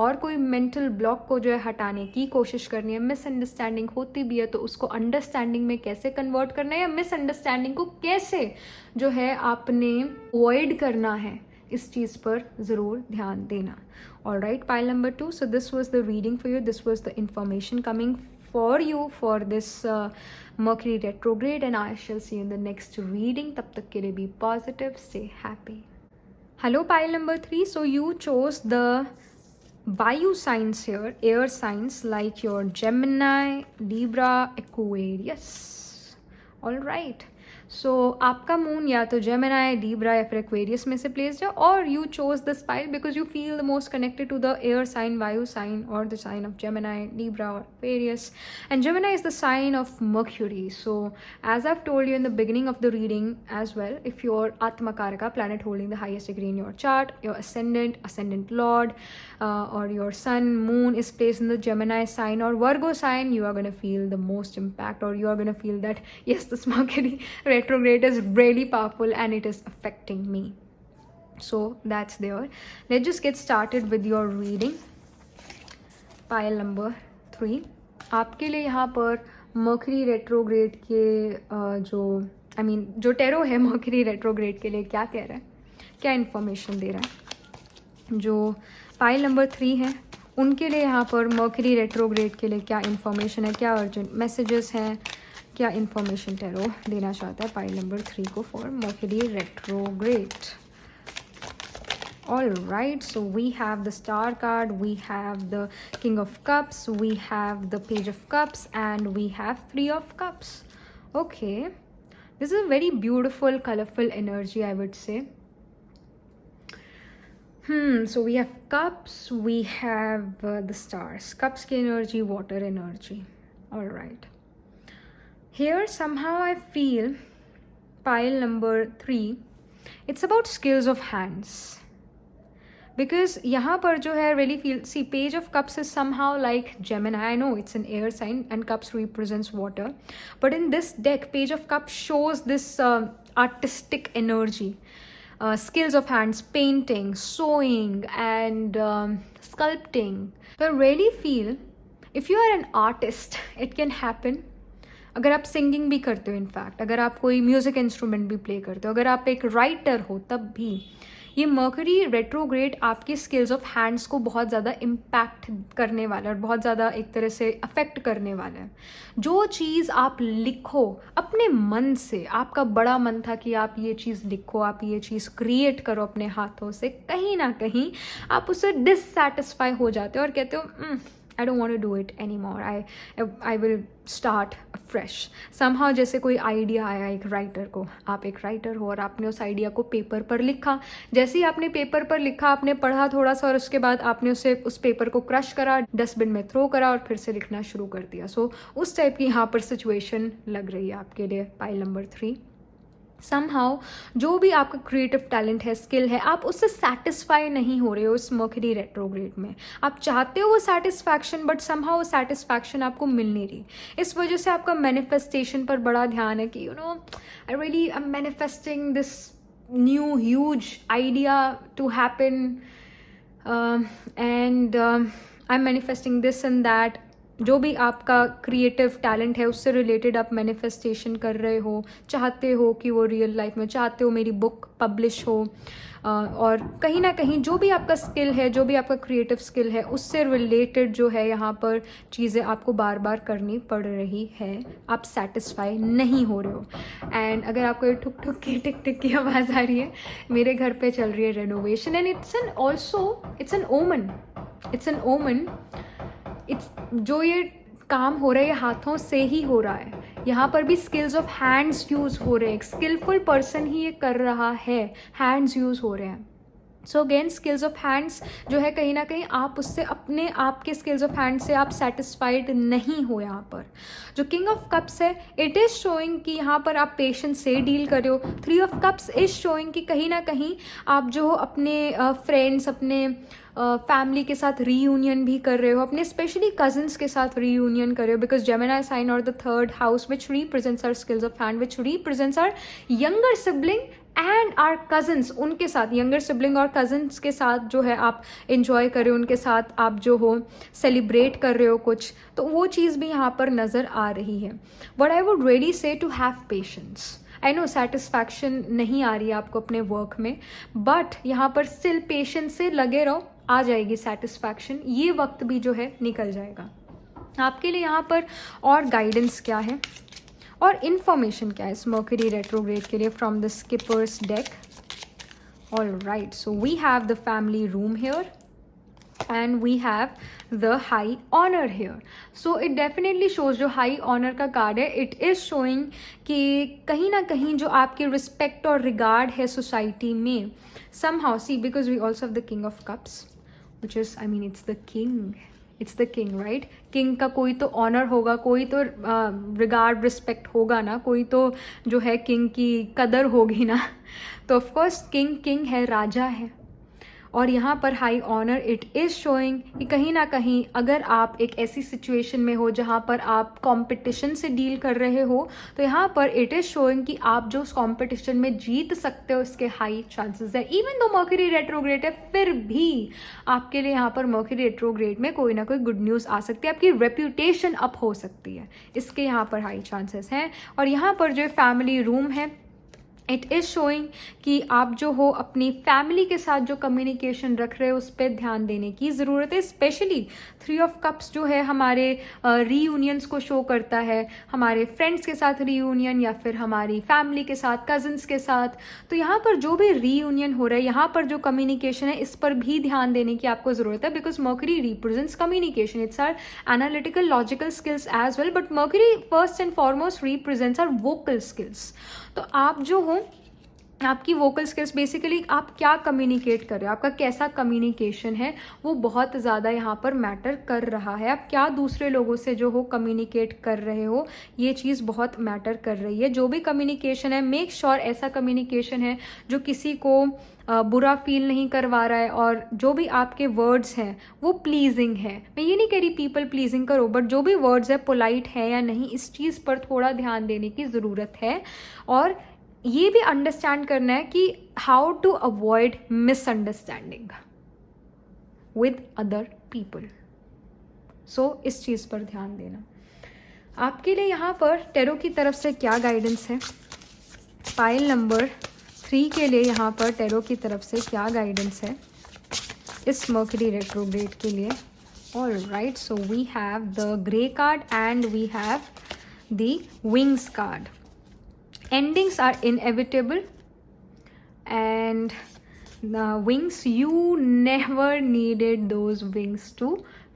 और कोई mental block को जो है हटाने की कोशिश करनी है. मिसअंडरस्टैंडिंग होती भी है तो उसको अंडरस्टैंडिंग में कैसे कन्वर्ट करना है या मिसअंडरस्टैंडिंग को कैसे जो है आपने अवॉइड करना है, इस चीज़ पर ज़रूर ध्यान देना. All right, pile number 2, so this was the reading for you, this was the information coming for you for this Mercury retrograde, and I shall see you in the next reading. तब तक के लिए be positive, stay happy. Hello pile number 3, so you chose the Vayu signs here, air signs like your Gemini, Libra, Aquarius. All right, सो आपका moon या तो Gemini, Libra या फिर Aquarius में से प्लेस्ड है, और you chose this pile because you feel the most connected to the air sign, vayu sign, और the sign of Gemini, Libra और Aquarius. And Gemini is the sign of Mercury. So as I told you in the beginning of the reading as well, if your atmakaraka planet holding the highest degree in your chart, your ascendant lord or your sun, moon is placed in the Gemini sign or Virgo sign, you are going to feel the most impact, or you are going to feel that yes, this Mercury retrograde is really powerful and it is affecting me. So that's there. Let's just get started with your reading. Pile number 3, आपके लिए यहाँ पर mercury retrograde के जो tarot है mercury retrograde के लिए क्या कह रहा है, क्या इन्फॉर्मेशन दे रहा है. जो पाइल नंबर 3 है उनके लिए यहाँ पर मर्करी रेट्रोग्रेड के लिए क्या इन्फॉर्मेशन है, क्या अर्जेंट मैसेजेस हैं, क्या इन्फॉर्मेशन टेरो देना चाहता है पाइल नंबर 3 को for mercury retrograde. All right, so we have the star card, we have the king of cups, we have the page of cups, and we have 3 of cups. Okay, this is a very beautiful colorful energy, I would say. So we have cups, we have the stars, cups ki energy, water energy. All right, here somehow I feel pile number 3 It's about skills of hands. Because यहाँ पर जो है really feel, see, page of cups is somehow like Gemini. I know it's an air sign and cups represents water, but in this deck page of cups shows this artistic energy, skills of hands, painting, sewing and sculpting. So I really feel if you are an artist it can happen. अगर आप singing भी करते हो, in fact अगर आप कोई music instrument भी play करते हो, अगर आप एक राइटर हो, तब भी ये मर्करी रेट्रोग्रेड आपकी स्किल्स ऑफ हैंड्स को बहुत ज़्यादा इम्पैक्ट करने वाला है और बहुत ज़्यादा एक तरह से अफेक्ट करने वाला है. जो चीज़ आप लिखो अपने मन से, आपका बड़ा मन था कि आप ये चीज़ लिखो, आप ये चीज़ क्रिएट करो अपने हाथों से, कहीं ना कहीं आप उससे डिससैटिस्फाई हो जाते हो और कहते हो I don't want to do it anymore. I will start fresh. Somehow जैसे कोई आइडिया आया एक राइटर को, आप एक राइटर हो और आपने उस आइडिया को पेपर पर लिखा. जैसे ही आपने पेपर पर लिखा, आपने पढ़ा थोड़ा सा और उसके बाद आपने उस पेपर को क्रश करा, डस्टबिन में थ्रो करा और फिर से लिखना शुरू कर दिया. सो उस टाइप की यहाँ पर सिचुएशन लग रही है आपके लिए. Pile number 3. समहाउ जो भी आपका क्रिएटिव टैलेंट है, स्किल है, आप उससे सेटिस्फाई नहीं हो रहे हो इस मर्करी रेट्रोग्रेड में. आप चाहते हो वो सेटिस्फैक्शन, बट समहाउ वो सेटिस्फैक्शन आपको मिल नहीं रही. इस वजह से आपका मैनिफेस्टेशन पर बड़ा ध्यान है कि I really am manifesting this new huge idea to happen and I am manifesting this and that. जो भी आपका क्रिएटिव टैलेंट है उससे रिलेटेड आप मैनिफेस्टेशन कर रहे हो, चाहते हो कि वो रियल लाइफ में, चाहते हो मेरी बुक पब्लिश हो, और कहीं ना कहीं जो भी आपका स्किल है, जो भी आपका क्रिएटिव स्किल है, उससे रिलेटेड जो है यहाँ पर चीज़ें आपको बार बार करनी पड़ रही है. आप सेटिस्फाई नहीं हो रहे हो. एंड अगर आपको ये ठुक ठुक की टिक टिक की आवाज़ आ रही है, मेरे घर पे चल रही है रेनोवेशन एंड इट्स एन ओमन. जो ये काम हो रहा है ये हाथों से ही हो रहा है. यहाँ पर भी स्किल्स ऑफ हैंड्स यूज़ हो रहे हैं. एक स्किलफुल पर्सन ही ये कर रहा है, हैंड्स यूज़ हो रहे हैं. So again skills of hands जो है कहीं ना कहीं आप उससे अपने आप के स्किल्स ऑफ हैंड से आप सेटिस्फाइड नहीं हो. यहाँ पर जो किंग ऑफ कप्स है, इट इज़ शोइंग कि यहाँ पर आप पेशेंस से डील कर रहे हो. 3 ऑफ कप्स इज शोइंग कि कहीं ना कहीं आप जो अपने फ्रेंड्स, अपने फैमिली के साथ रीयूनियन भी कर रहे हो, अपने स्पेशली कजन्स के साथ रीयूनियन कर रहे हो. बिकॉज जेमिनी साइन और the 3rd house which represents our skills of hand, which represents our younger sibling and our cousins. उनके साथ, यंगर सिबलिंग और कजन्स के साथ जो है आप इंजॉय कर रहे हो, उनके साथ आप जो हो सेलिब्रेट कर रहे हो कुछ, तो वो चीज़ भी यहाँ पर नज़र आ रही है. But I would really say to have patience. I know satisfaction नहीं आ रही है आपको अपने वर्क में, बट यहाँ पर स्टिल पेशेंस से लगे रहो, आ जाएगी सेटिस्फैक्शन. ये वक्त भी जो है निकल जाएगा आपके लिए. यहाँ पर और गाइडेंस क्या है और इन्फॉर्मेशन क्या है इस मर्करी रेट्रोग्रेड के लिए from the skipper's deck. Alright, so we have the family room here and we have the high honor here. So it definitely shows, जो high honor का कार्ड है, it is showing कि कहीं ना कहीं जो आपकी रिस्पेक्ट और रिगार्ड है सोसाइटी में, somehow see, because we also have the king of cups, which is, I mean, it's the king, right? King का कोई तो ऑनर होगा, कोई तो रिगार्ड रिस्पेक्ट होगा ना, कोई तो जो है किंग की कदर होगी ना. तो ऑफकोर्स किंग है, राजा है. और यहाँ पर high honour it is showing कि कहीं ना कहीं अगर आप एक ऐसी सिचुएशन में हो जहाँ पर आप कंपटीशन से डील कर रहे हो, तो यहाँ पर इट इज़ शोइंग कि आप जो उस कंपटीशन में जीत सकते हो इसके हाई चांसेस है. इवन दो मर्करी रेट्रोग्रेड है, फिर भी आपके लिए यहाँ पर मर्करी रेट्रोग्रेड में कोई ना कोई गुड न्यूज़ आ सकती है, आपकी रेप्यूटेशन अप हो सकती है, इसके यहाँ पर हाई चांसेस हैं. और यहाँ पर जो फैमिली रूम है, इट इज़ शोइंग कि आप जो हो अपनी फैमिली के साथ जो कम्युनिकेशन रख रहे हो उस पर ध्यान देने की ज़रूरत है. स्पेशली 3 ऑफ कप्स जो है हमारे रीयूनियंस को शो करता है, हमारे फ्रेंड्स के साथ रीयूनियन या फिर हमारी फैमिली के साथ, कजन्स के साथ. तो यहाँ पर जो भी रीयूनियन हो रहा है, यहाँ पर जो कम्युनिकेशन है, इस पर भी ध्यान देने की आपको ज़रूरत है. Because Mercury represents communication, it's our analytical logical skills as well, but Mercury first and foremost represents our vocal skills. तो आप जो हो आपकी वोकल स्किल्स, बेसिकली आप क्या कम्युनिकेट कर रहे हो, आपका कैसा कम्युनिकेशन है, वो बहुत ज़्यादा यहाँ पर मैटर कर रहा है। आप क्या दूसरे लोगों से जो हो कम्युनिकेट कर रहे हो, ये चीज़ बहुत मैटर कर रही है। जो भी कम्युनिकेशन है, मेक श्योर ऐसा कम्युनिकेशन है जो किसी को बुरा फील नहीं करवा रहा है, और जो भी आपके वर्ड्स हैं वो प्लीजिंग है। मैं ये नहीं कह रही पीपल प्लीजिंग करो, बट जो भी वर्ड्स है पोलाइट है या नहीं, इस चीज़ पर थोड़ा ध्यान देने की ज़रूरत है। और ये भी अंडरस्टैंड करना है कि how to avoid misunderstanding with other people. So इस चीज़ पर ध्यान देना। आपके लिए यहाँ पर टेरो की तरफ से क्या गाइडेंस है, पाइल नंबर 3 के लिए यहाँ पर टेरो की तरफ से क्या गाइडेंस है इस मर्करी रेट्रोग्रेड के लिए। Alright, so we have the grey card and we have the wings card. Endings are inevitable, and the wings, you never needed those wings to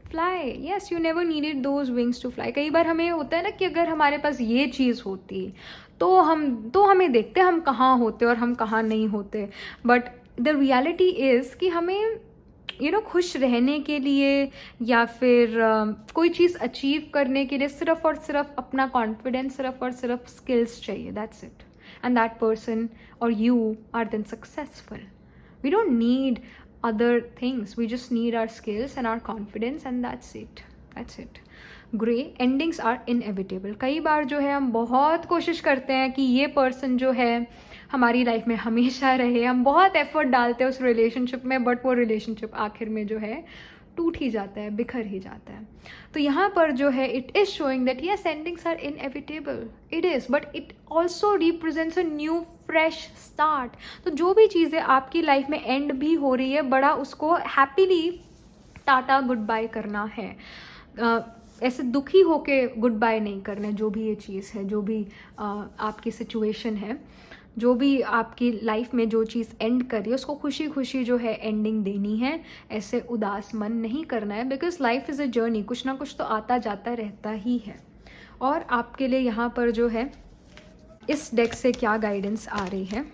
fly. Yes, you never needed those wings to fly. कई बार हमें होता है ना कि अगर हमारे पास ये चीज़ होती तो हमें देखते हम कहाँ होते और हम कहाँ नहीं होते। बट द रियलिटी इज़ कि हमें खुश रहने के लिए या फिर कोई चीज़ अचीव करने के लिए सिर्फ और सिर्फ अपना कॉन्फिडेंस, सिर्फ और सिर्फ स्किल्स चाहिए। That's it, and that person और you are then successful. We don't need other things, we just need our skills and our confidence, and that's it. Gray, endings are inevitable. कई बार जो है हम बहुत कोशिश करते हैं कि ये पर्सन जो है हमारी लाइफ में हमेशा रहे, हम बहुत एफर्ट डालते हैं उस रिलेशनशिप में, बट वो रिलेशनशिप आखिर में जो है टूट ही जाता है, बिखर ही जाता है। तो यहाँ पर जो है it is showing that yes, endings are inevitable, it is, but it also represents a new fresh start. तो जो भी चीज़ें आपकी लाइफ में एंड भी हो रही है, बड़ा उसको हैप्पीली टाटा गुड बाय करना है। ऐसे दुखी होके गुड बाय नहीं करना। जो भी ये चीज़ है, जो भी आपकी सिचुएशन है, जो भी आपकी लाइफ में जो चीज़ एंड कर रही है, उसको खुशी खुशी जो है एंडिंग देनी है। ऐसे उदास मन नहीं करना है, because life is a journey, कुछ ना कुछ तो आता जाता रहता ही है। और आपके लिए यहाँ पर जो है इस डेक से क्या गाइडेंस आ रही है,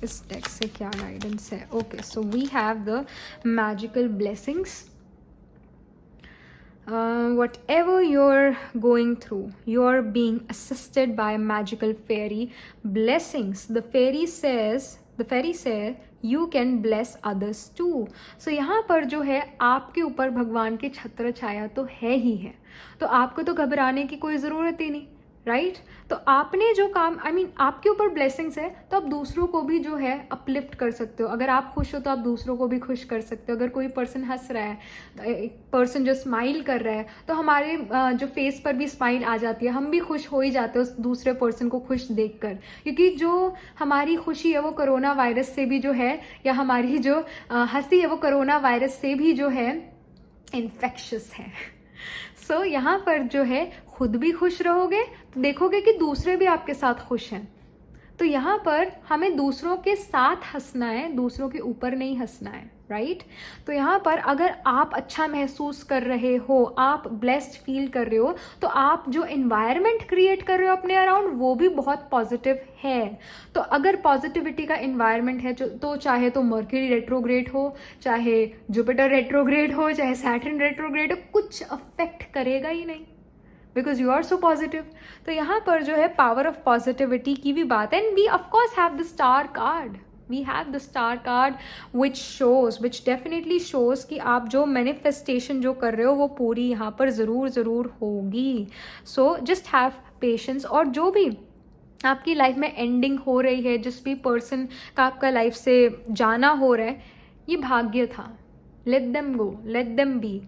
इस डेक से क्या गाइडेंस है। Okay, so we have the magical blessings. Whatever you're going through, you're being assisted by magical fairy blessings. The fairy says you can bless others too. So यहाँ पर जो है आपके ऊपर भगवान की छत्र छाया तो है ही है, तो आपको तो घबराने की कोई ज़रूरत ही नहीं, राइट। तो आपने जो काम, आपके ऊपर ब्लेसिंग्स है, तो आप दूसरों को भी जो है अपलिफ्ट कर सकते हो। अगर आप खुश हो तो आप दूसरों को भी खुश कर सकते हो। अगर कोई पर्सन हंस रहा है, एक पर्सन जो स्माइल कर रहा है, तो हमारे जो फेस पर भी स्माइल आ जाती है, हम भी खुश हो ही जाते हैं उस दूसरे पर्सन को खुश देखकर, क्योंकि जो हमारी खुशी है वो कोरोना वायरस से भी जो है, या हमारी जो हंसी है वो कोरोना वायरस से भी जो है इन्फेक्शियस है। सो यहाँ पर जो है खुद भी खुश रहोगे तो देखोगे कि दूसरे भी आपके साथ खुश हैं। तो यहाँ पर हमें दूसरों के साथ हंसना है, दूसरों के ऊपर नहीं हंसना है, राइट। तो यहाँ पर अगर आप अच्छा महसूस कर रहे हो, आप ब्लेस्ड फील कर रहे हो, तो आप जो एनवायरनमेंट क्रिएट कर रहे हो अपने अराउंड, वो भी बहुत पॉजिटिव है। तो अगर पॉजिटिविटी का एनवायरनमेंट है तो चाहे तो मर्क्यूरी रेट्रोग्रेड हो, चाहे जुपिटर रेट्रोग्रेड हो, चाहे सैटर्न रेट्रोग्रेड हो, कुछ अफेक्ट करेगा ही नहीं, because you are so positive. तो यहाँ पर जो है पावर ऑफ पॉजिटिविटी की भी बात है। And we of course have the star card, we have the star card which definitely shows कि आप जो मैनिफेस्टेशन जो कर रहे हो वो पूरी यहाँ पर ज़रूर होगी। So just have patience. और जो भी आपकी लाइफ में एंडिंग हो रही है, जिस भी पर्सन का आपका लाइफ से जाना हो रहा है, ये भाग्य था। Let them go, let them be.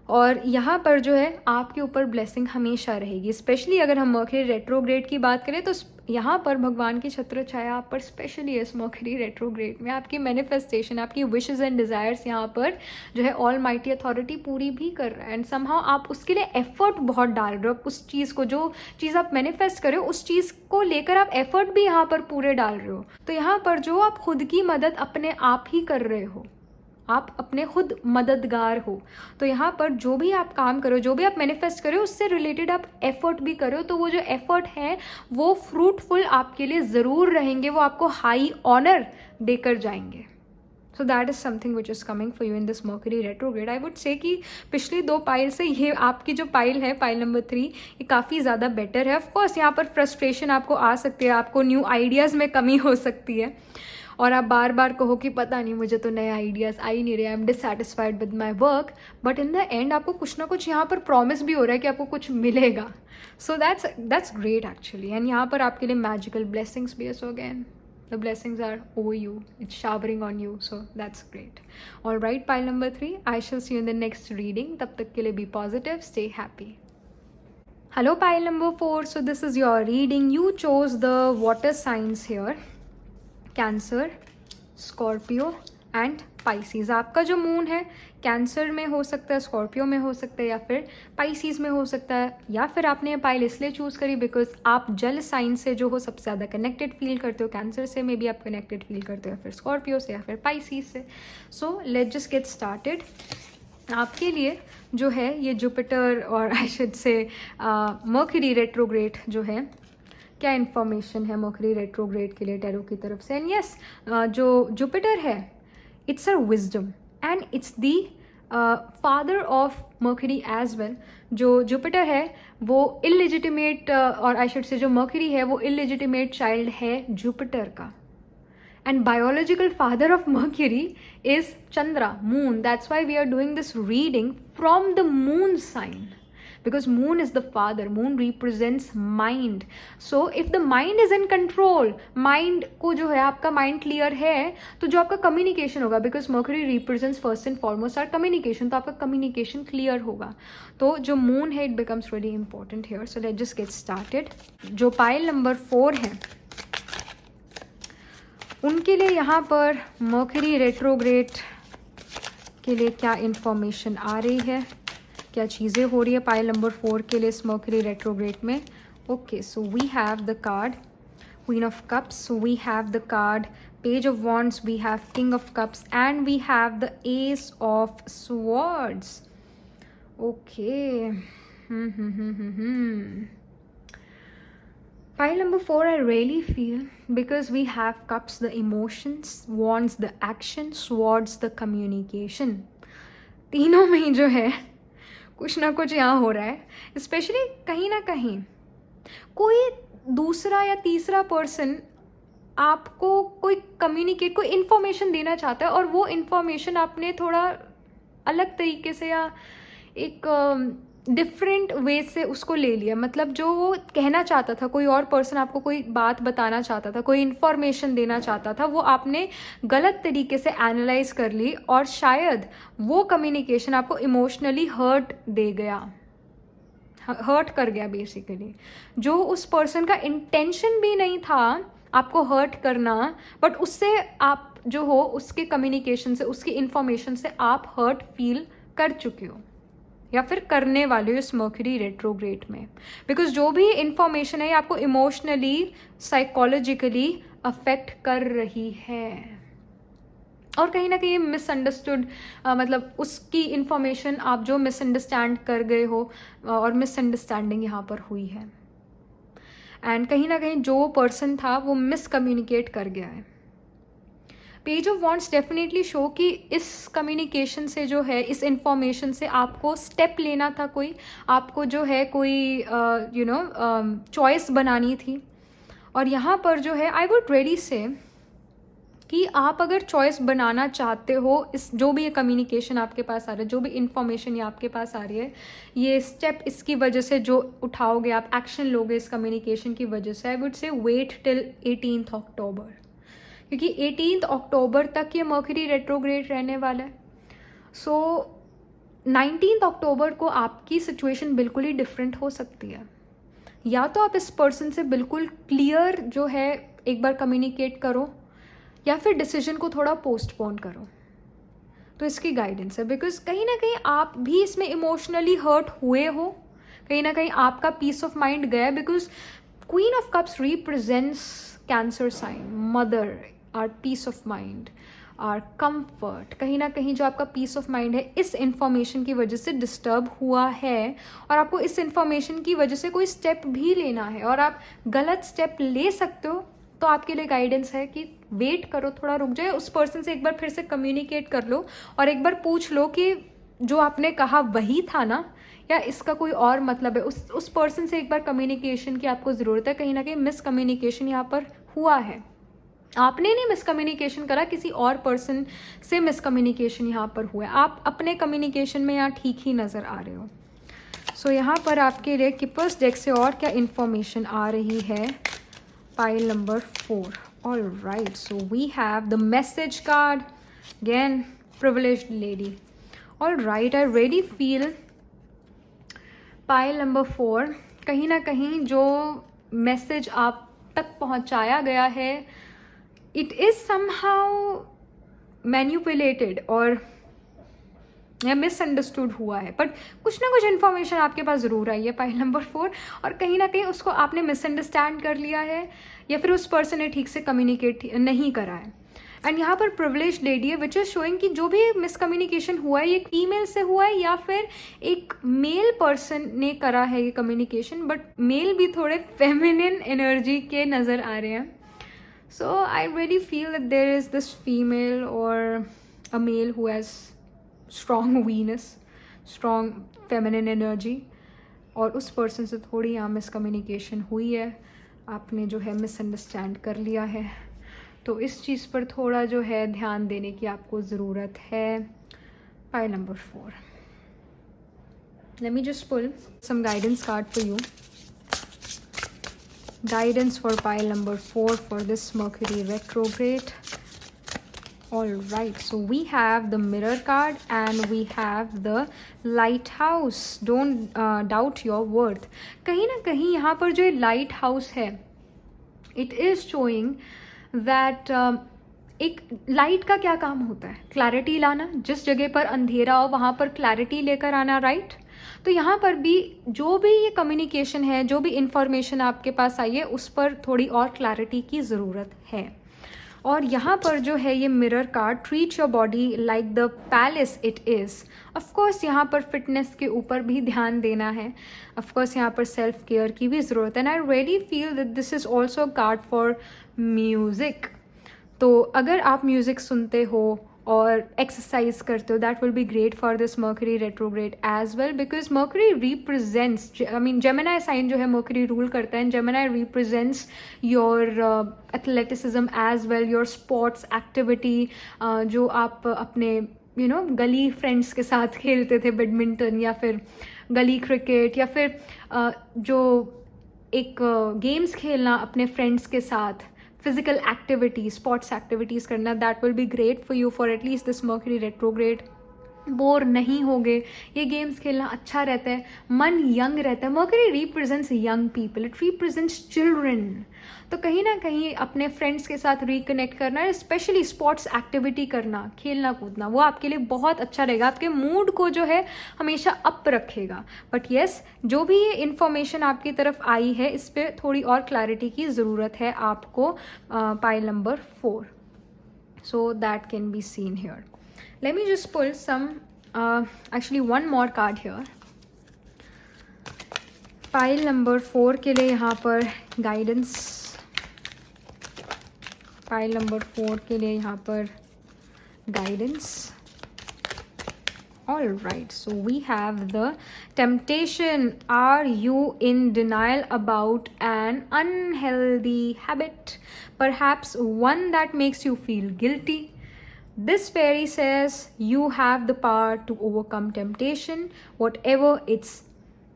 और यहाँ पर जो है आपके ऊपर ब्लेसिंग हमेशा रहेगी। स्पेशली अगर हम मर्क्यूरी रेट्रोग्रेड की बात करें तो यहाँ पर भगवान की छत्र छाया आप पर स्पेशली इस मर्क्यूरी रेट्रोग्रेड में आपकी मैनिफेस्टेशन, आपकी विशेस एंड डिज़ायर्स यहाँ पर जो है ऑल माइटी अथॉरिटी पूरी भी कर रहा है। एंड समहाउ आप उसके लिए एफर्ट बहुत डाल रहे हो। उस चीज़ को, जो चीज़ आप मैनिफेस्ट कर रहे हो, उस चीज़ को लेकर आप एफर्ट भी यहाँ पर पूरे डाल रहे हो। तो यहाँ पर जो आप खुद की मदद अपने आप ही कर रहे हो, आप अपने खुद मददगार हो। तो यहाँ पर जो भी आप काम करो, जो भी आप मैनिफेस्ट करो, उससे रिलेटेड आप एफर्ट भी करो, तो वो जो एफर्ट है वो फ्रूटफुल आपके लिए ज़रूर रहेंगे, वो आपको हाई ऑनर देकर जाएंगे। So that is something which is coming for you in this Mercury retrograde. I would say कि पिछली 2 पाइल से ये आपकी जो पाइल है, पाइल नंबर 3, ये काफ़ी ज़्यादा बेटर है। ऑफकोर्स यहाँ पर फ्रस्ट्रेशन आपको आ सकती है, आपको न्यू आइडियाज़ में कमी हो सकती है, और आप बार बार कहो कि पता नहीं मुझे तो नए आइडियाज़ आ ही नहीं रहे, I am dissatisfied with my work, but in the end आपको कुछ ना कुछ यहाँ पर प्रॉमिस भी हो रहा है कि आपको कुछ मिलेगा। So that's great actually. And यहाँ पर आपके लिए मैजिकल ब्लेसिंग्स भी है। So again the blessings are over you, it's showering on you, so that's great. All right, pile number 3, I shall see you in the next reading. Tab tak ke liye be positive, stay happy. Hello pile number 4, so this is your reading. You chose the water signs here, Cancer, Scorpio and Pisces. आपका जो moon है cancer में हो सकता है, Scorpio में हो सकता है, या फिर पाइसीज में हो सकता है, या फिर आपने ये पाइल इसलिए चूज़ करी बिकॉज आप जल साइन से जो हो सबसे ज़्यादा कनेक्टेड फील करते हो, कैंसर से मे बी आप कनेक्टेड फील करते हो, या फिर स्कॉर्पियो से, या फिर पाइसीज से। So let's just get started. आपके लिए जो है ये जुपिटर और I should say mercury retrograde जो है, क्या इन्फॉर्मेशन है मर्क्यूरी रेट्रोग्रेड के लिए टैरो की तरफ से। एंड यस, जो जुपिटर है it's a wisdom and it's the father of Mercury as well. जो जुपिटर है वो illegitimate और आई शुड से जो मर्क्यूरी है वो illegitimate child है जुपिटर का, and biological father of Mercury is Chandra, moon. That's why we are doing this reading from the moon sign, because moon is the father, moon represents mind. So if the mind is in control, mind को जो है आपका mind clear है, तो जो आपका communication होगा, because Mercury represents first and foremost our communication, तो आपका communication clear होगा। तो जो moon है it becomes really important here. So let's just get started. जो pile number 4 है उनके लिए यहाँ पर Mercury retrograde के लिए क्या information आ रही है, क्या चीज़ें हो रही है पाइल नंबर 4 के लिए इस मर्क्यूरी रेट्रोग्रेड में। Okay, so we have the card queen of cups, we have the card page of wands, we have king of cups, and we have the ace of swords. Okay, pile number 4 I really feel, because we have cups the emotions, wands the action, swords the communication. तीनों में जो है कुछ ना कुछ यहाँ हो रहा है, स्पेशली कहीं ना कहीं कोई दूसरा या तीसरा पर्सन आपको कोई कम्युनिकेट, कोई इन्फॉर्मेशन देना चाहता है, और वो इन्फॉर्मेशन आपने थोड़ा अलग तरीके से या एक डिफरेंट वे से उसको ले लिया। मतलब जो वो कहना चाहता था, कोई और पर्सन आपको कोई बात बताना चाहता था, कोई इन्फॉर्मेशन देना चाहता था, वो आपने गलत तरीके से एनालाइज कर ली, और शायद वो कम्युनिकेशन आपको इमोशनली हर्ट दे गया, हर्ट कर गया बेसिकली। जो उस पर्सन का इंटेंशन भी नहीं था आपको हर्ट करना, बट उससे आप जो हो उसके कम्युनिकेशन से, उसकी इन्फॉर्मेशन से आप हर्ट फील कर चुके हो या फिर करने वाले हो इस मर्क्यूरी रेट्रोग्रेड में। बिकॉज जो भी इंफॉर्मेशन है आपको इमोशनली, साइकोलॉजिकली अफेक्ट कर रही है, और कहीं ना कहीं मिसअंडरस्टूड, मतलब उसकी इंफॉर्मेशन आप जो मिसअंडरस्टैंड कर गए हो, और मिसअंडरस्टैंडिंग यहाँ पर हुई है, एंड कहीं ना कहीं जो पर्सन था वो मिसकम्युनिकेट कर गया है। Page of wands definitely show कि इस कम्युनिकेशन से जो है, इस इंफॉर्मेशन से आपको स्टेप लेना था, कोई आपको जो है कोई चॉइस बनानी थी। और यहाँ पर जो है आई वुड रियली से कि आप अगर चॉइस बनाना चाहते हो, इस जो भी ये कम्युनिकेशन आपके पास आ रहा है, जो भी इंफॉर्मेशन ये आपके पास आ रही है, ये स्टेप इसकी वजह से जो उठाओगे, आप एक्शन लोगे इस कम्युनिकेशन की वजह से, I would say wait till 18 October, क्योंकि 18 अक्टूबर तक ये मर्क्यूरी रेट्रोग्रेड रहने वाला है। सो 19 अक्टूबर को आपकी सिचुएशन बिल्कुल ही डिफरेंट हो सकती है। या तो आप इस पर्सन से बिल्कुल क्लियर जो है एक बार कम्युनिकेट करो, या फिर डिसीजन को थोड़ा पोस्टपोन करो। तो इसकी गाइडेंस है, बिकॉज कहीं ना कहीं आप भी इसमें इमोशनली हर्ट हुए हो, कहीं ना कहीं आपका पीस ऑफ माइंड गया, because queen of cups represents Cancer sign, mother, our peace of mind, our comfort. कहीं ना कहीं जो आपका पीस ऑफ माइंड है इस इंफॉर्मेशन की वजह से डिस्टर्ब हुआ है, और आपको इस इंफॉर्मेशन की वजह से कोई स्टेप भी लेना है और आप गलत स्टेप ले सकते हो, तो आपके लिए गाइडेंस है कि वेट करो, थोड़ा रुक जाए, उस पर्सन से एक बार फिर से कम्युनिकेट कर लो और एक बार पूछ लो कि जो आपने कहा वही था ना, या इसका कोई और मतलब है। उस पर्सन से एक बार कम्युनिकेशन की आपको ज़रूरत है। कहीं ना कहीं मिसकम्युनिकेशन यहाँ पर हुआ है, आपने नहीं मिसकम्युनिकेशन करा, किसी और पर्सन से मिसकम्युनिकेशन यहाँ पर हुआ है। आप अपने कम्युनिकेशन में यहाँ ठीक ही नज़र आ रहे हो। सो यहाँ पर आपके लिए किपर्स डेक से और क्या इंफॉर्मेशन आ रही है। Pile number 4। All right, so we have the message card again, privileged lady. All right, I really feel pile number 4, कहीं ना कहीं जो मैसेज आप तक पहुंचाया गया है, इट इज समहाउ मैन्युपुलेटेड और या मिसअंडरस्टूड हुआ है, बट कुछ ना कुछ इन्फॉर्मेशन आपके पास ज़रूर आई है पाइल नंबर 4, और कहीं ना कहीं उसको आपने मिसअंडरस्टैंड कर लिया है या फिर उस पर्सन ने ठीक से कम्युनिकेट नहीं करा है। एंड यहाँ पर प्रिविलेज लेडी है विच इज शोइंग कि जो भी मिसकम्युनिकेशन हुआ है ये फीमेल से हुआ है या फिर एक मेल पर्सन ने करा है ये कम्युनिकेशन, बट मेल भी थोड़े फेमिनिन एनर्जी के नज़र आ रहे हैं। So I really feel that there is this female or a male who has strong Venus, strong feminine energy, और उस पर्सन से थोड़ी यहाँ मिसकम्युनिकेशन हुई है, आपने जो है मिसअंडरस्टैंड कर लिया है, तो इस चीज़ पर थोड़ा जो है ध्यान देने की आपको ज़रूरत है। Pile number 4, let me just pull some guidance card for you. Guidance for pile number 4 for this Mercury retrograde. All right, so we have the mirror card and we have the lighthouse. Don't doubt your worth. कहीं ना कहीं यहाँ पर जो light house है, it is showing that एक light का क्या काम होता है, क्लैरिटी लाना, जिस जगह पर अंधेरा हो वहाँ पर क्लैरिटी लेकर आना, राइट। तो यहाँ पर भी जो भी ये कम्युनिकेशन है, जो भी इंफॉर्मेशन आपके पास आई है, उस पर थोड़ी और क्लैरिटी की ज़रूरत है। और यहाँ पर जो है ये mirror card, treat your body like the palace it is. Of course यहाँ पर फिटनेस के ऊपर भी ध्यान देना है, ऑफकोर्स यहाँ पर सेल्फ केयर की भी ज़रूरत है। And I really feel that this is also card for music. तो अगर आप म्यूज़िक सुनते हो और एक्सरसाइज करते हो, that will be great for this Mercury retrograde as well, because Mercury represents, I mean Gemini sign जो है मर्करी रूल करता है, Gemini represents your athleticism as well, your sports activity, जो आप अपने गली फ्रेंड्स के साथ खेलते थे, बैडमिंटन या फिर गली क्रिकेट, या फिर जो एक गेम्स खेलना अपने फ्रेंड्स के साथ, फिजिकल एक्टिविटीज, स्पोर्ट्स एक्टिविटीज़ करना, that will be great for you for at least this Mercury retrograde. Bore नहीं होगे, ये गेम्स खेलना अच्छा रहता है, मन यंग रहता है। Mercury represents young people, it represents children. तो कहीं ना कहीं अपने फ्रेंड्स के साथ रिकनेक्ट करना, स्पेशली स्पोर्ट्स एक्टिविटी करना, खेलना कूदना, वो आपके लिए बहुत अच्छा रहेगा, आपके मूड को जो है हमेशा अप रखेगा। बट येस, जो भी ये इन्फॉर्मेशन आपकी तरफ आई है, इस पर थोड़ी और क्लैरिटी की ज़रूरत है आपको, pile number 4, so that can be seen here. Let me just pull some, actually one more card here. Pile number 4 के लिए यहाँ पर guidance. Pile number 4 के लिए यहाँ पर guidance. All right, so we have the temptation. Are you in denial about an unhealthy habit? Perhaps one that makes you feel guilty. This fairy says you have the power to overcome temptation, whatever it's,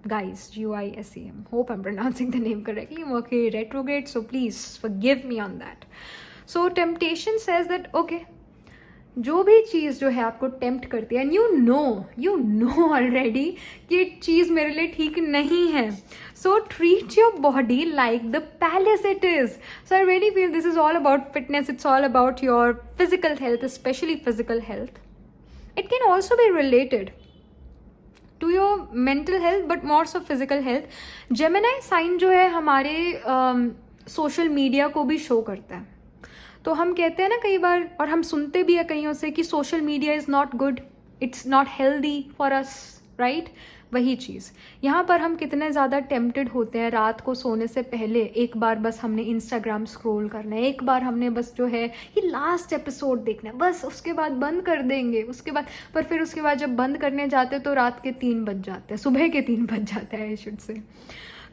guys, GUISEM. Hope I'm pronouncing the name correctly. Mercury retrograde, so please forgive me on that. So temptation says that, okay, जो भी चीज़ जो है आपको tempt करती है, and you know already कि चीज़ मेरे लिए ठीक नहीं है, so treat your body like the palace it is. So I really feel this is all about fitness, it's all about your physical health, specially physical health. It can also be related to your mental health, but more of physical health. Gemini sign जो है हमारे social media को भी show करता है, तो हम कहते हैं ना कई बार, और हम सुनते भी है कईयों से कि social media is not good, it's not healthy for us, right? वही चीज़ यहाँ पर हम कितने ज़्यादा टेम्प्टेड होते हैं रात को सोने से पहले, एक बार बस हमने इंस्टाग्राम स्क्रॉल करना है, एक बार हमने बस जो है ये लास्ट एपिसोड देखना है, बस उसके बाद बंद कर देंगे, उसके बाद पर फिर उसके बाद जब बंद करने जाते तो रात के 3 बज जाते हैं, सुबह के 3 बज जाते हैं आई शुड से।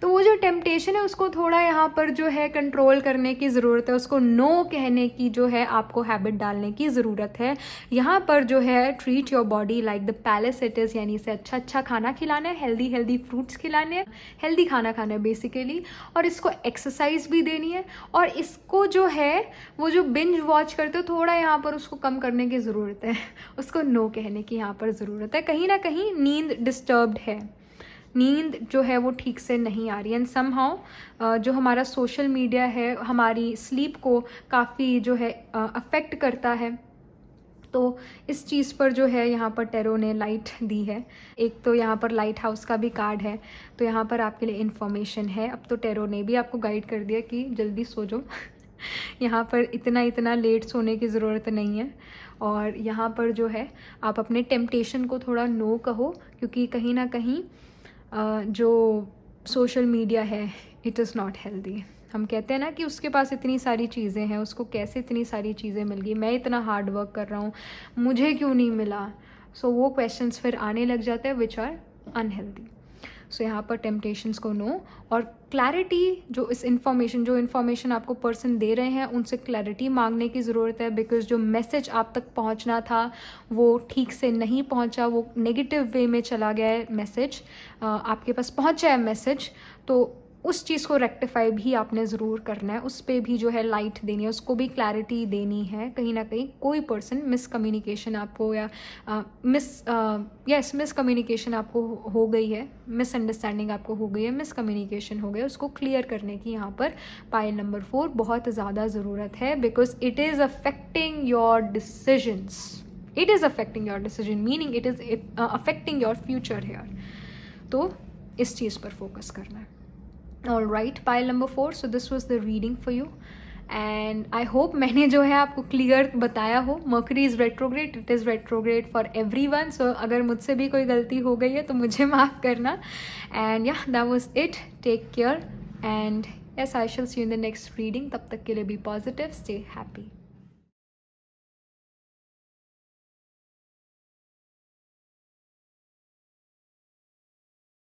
तो वो जो टेम्पटेशन है उसको थोड़ा यहाँ पर जो है कंट्रोल करने की ज़रूरत है, उसको नो कहने की जो है आपको हैबिट डालने की ज़रूरत है। यहाँ पर जो है treat your body like the palace it is, यानी इसे अच्छा अच्छा खाना खिलाना है, हेल्दी हेल्दी फ्रूट्स खिलाने हैं, हेल्दी खाना खाना है बेसिकली, और इसको एक्सरसाइज भी देनी है। और इसको जो है वो जो बिंज वॉच करते हो थोड़ा यहाँ पर उसको कम करने की ज़रूरत है, उसको नो कहने की यहाँ पर ज़रूरत है। कहीं ना कहीं नींद डिस्टर्ब्ड है, नींद जो है वो ठीक से नहीं आ रही है, एंड समहाउ जो हमारा सोशल मीडिया है हमारी स्लीप को काफ़ी जो है अफेक्ट करता है। तो इस चीज़ पर जो है यहाँ पर टैरो ने लाइट दी है। एक तो यहाँ पर लाइट हाउस का भी कार्ड है, तो यहाँ पर आपके लिए इन्फॉर्मेशन है। अब तो टैरो ने भी आपको गाइड कर दिया कि जल्दी सो जाओ यहाँ पर इतना लेट सोने की ज़रूरत नहीं है। और यहाँ पर जो है आप अपने टेम्पटेशन को थोड़ा नो कहो, क्योंकि कहीं ना कहीं जो सोशल मीडिया है इट इज़ नॉट हेल्दी। हम कहते हैं ना कि उसके पास इतनी सारी चीज़ें हैं, उसको कैसे इतनी सारी चीज़ें मिल गई, मैं इतना हार्ड वर्क कर रहा हूँ मुझे क्यों नहीं मिला। सो वो क्वेश्चंस फिर आने लग जाते हैं विच आर अनहेल्दी। सो यहाँ पर टेम्पटेशंस को नो, और क्लैरिटी जो इन्फॉर्मेशन आपको पर्सन दे रहे हैं उनसे क्लैरिटी मांगने की ज़रूरत है, बिकॉज जो मैसेज आप तक पहुँचना था वो ठीक से नहीं पहुँचा, वो नेगेटिव वे में चला गया है मैसेज, आपके पास पहुँचा है मैसेज, तो उस चीज़ को रेक्टिफाई भी आपने ज़रूर करना है, उस पर भी जो है लाइट देनी है, उसको भी क्लैरिटी देनी है। कहीं ना कहीं कोई पर्सन मिसकम्युनिकेशन आपको या मिसकम्युनिकेशन आपको हो गई है, मिसअंडरस्टैंडिंग आपको हो गई है, मिसकम्युनिकेशन हो गया, उसको क्लियर करने की यहाँ पर पाइल नंबर 4 बहुत ज़्यादा ज़रूरत है, because it is affecting your decisions, it is affecting your decision, meaning it is affecting your future here. तो इस चीज़ पर फोकस करना है। Alright, pile number 4. So this was the reading for you, and I hope मैंने जो है आपको क्लियर बताया हो। Mercury is retrograde, it is retrograde for everyone. So अगर मुझसे भी कोई गलती हो गई है तो मुझे माफ़ करना। And yeah, that was it. Take care, and yes, I shall see you in the next reading. तब तक के लिए be positive, stay happy.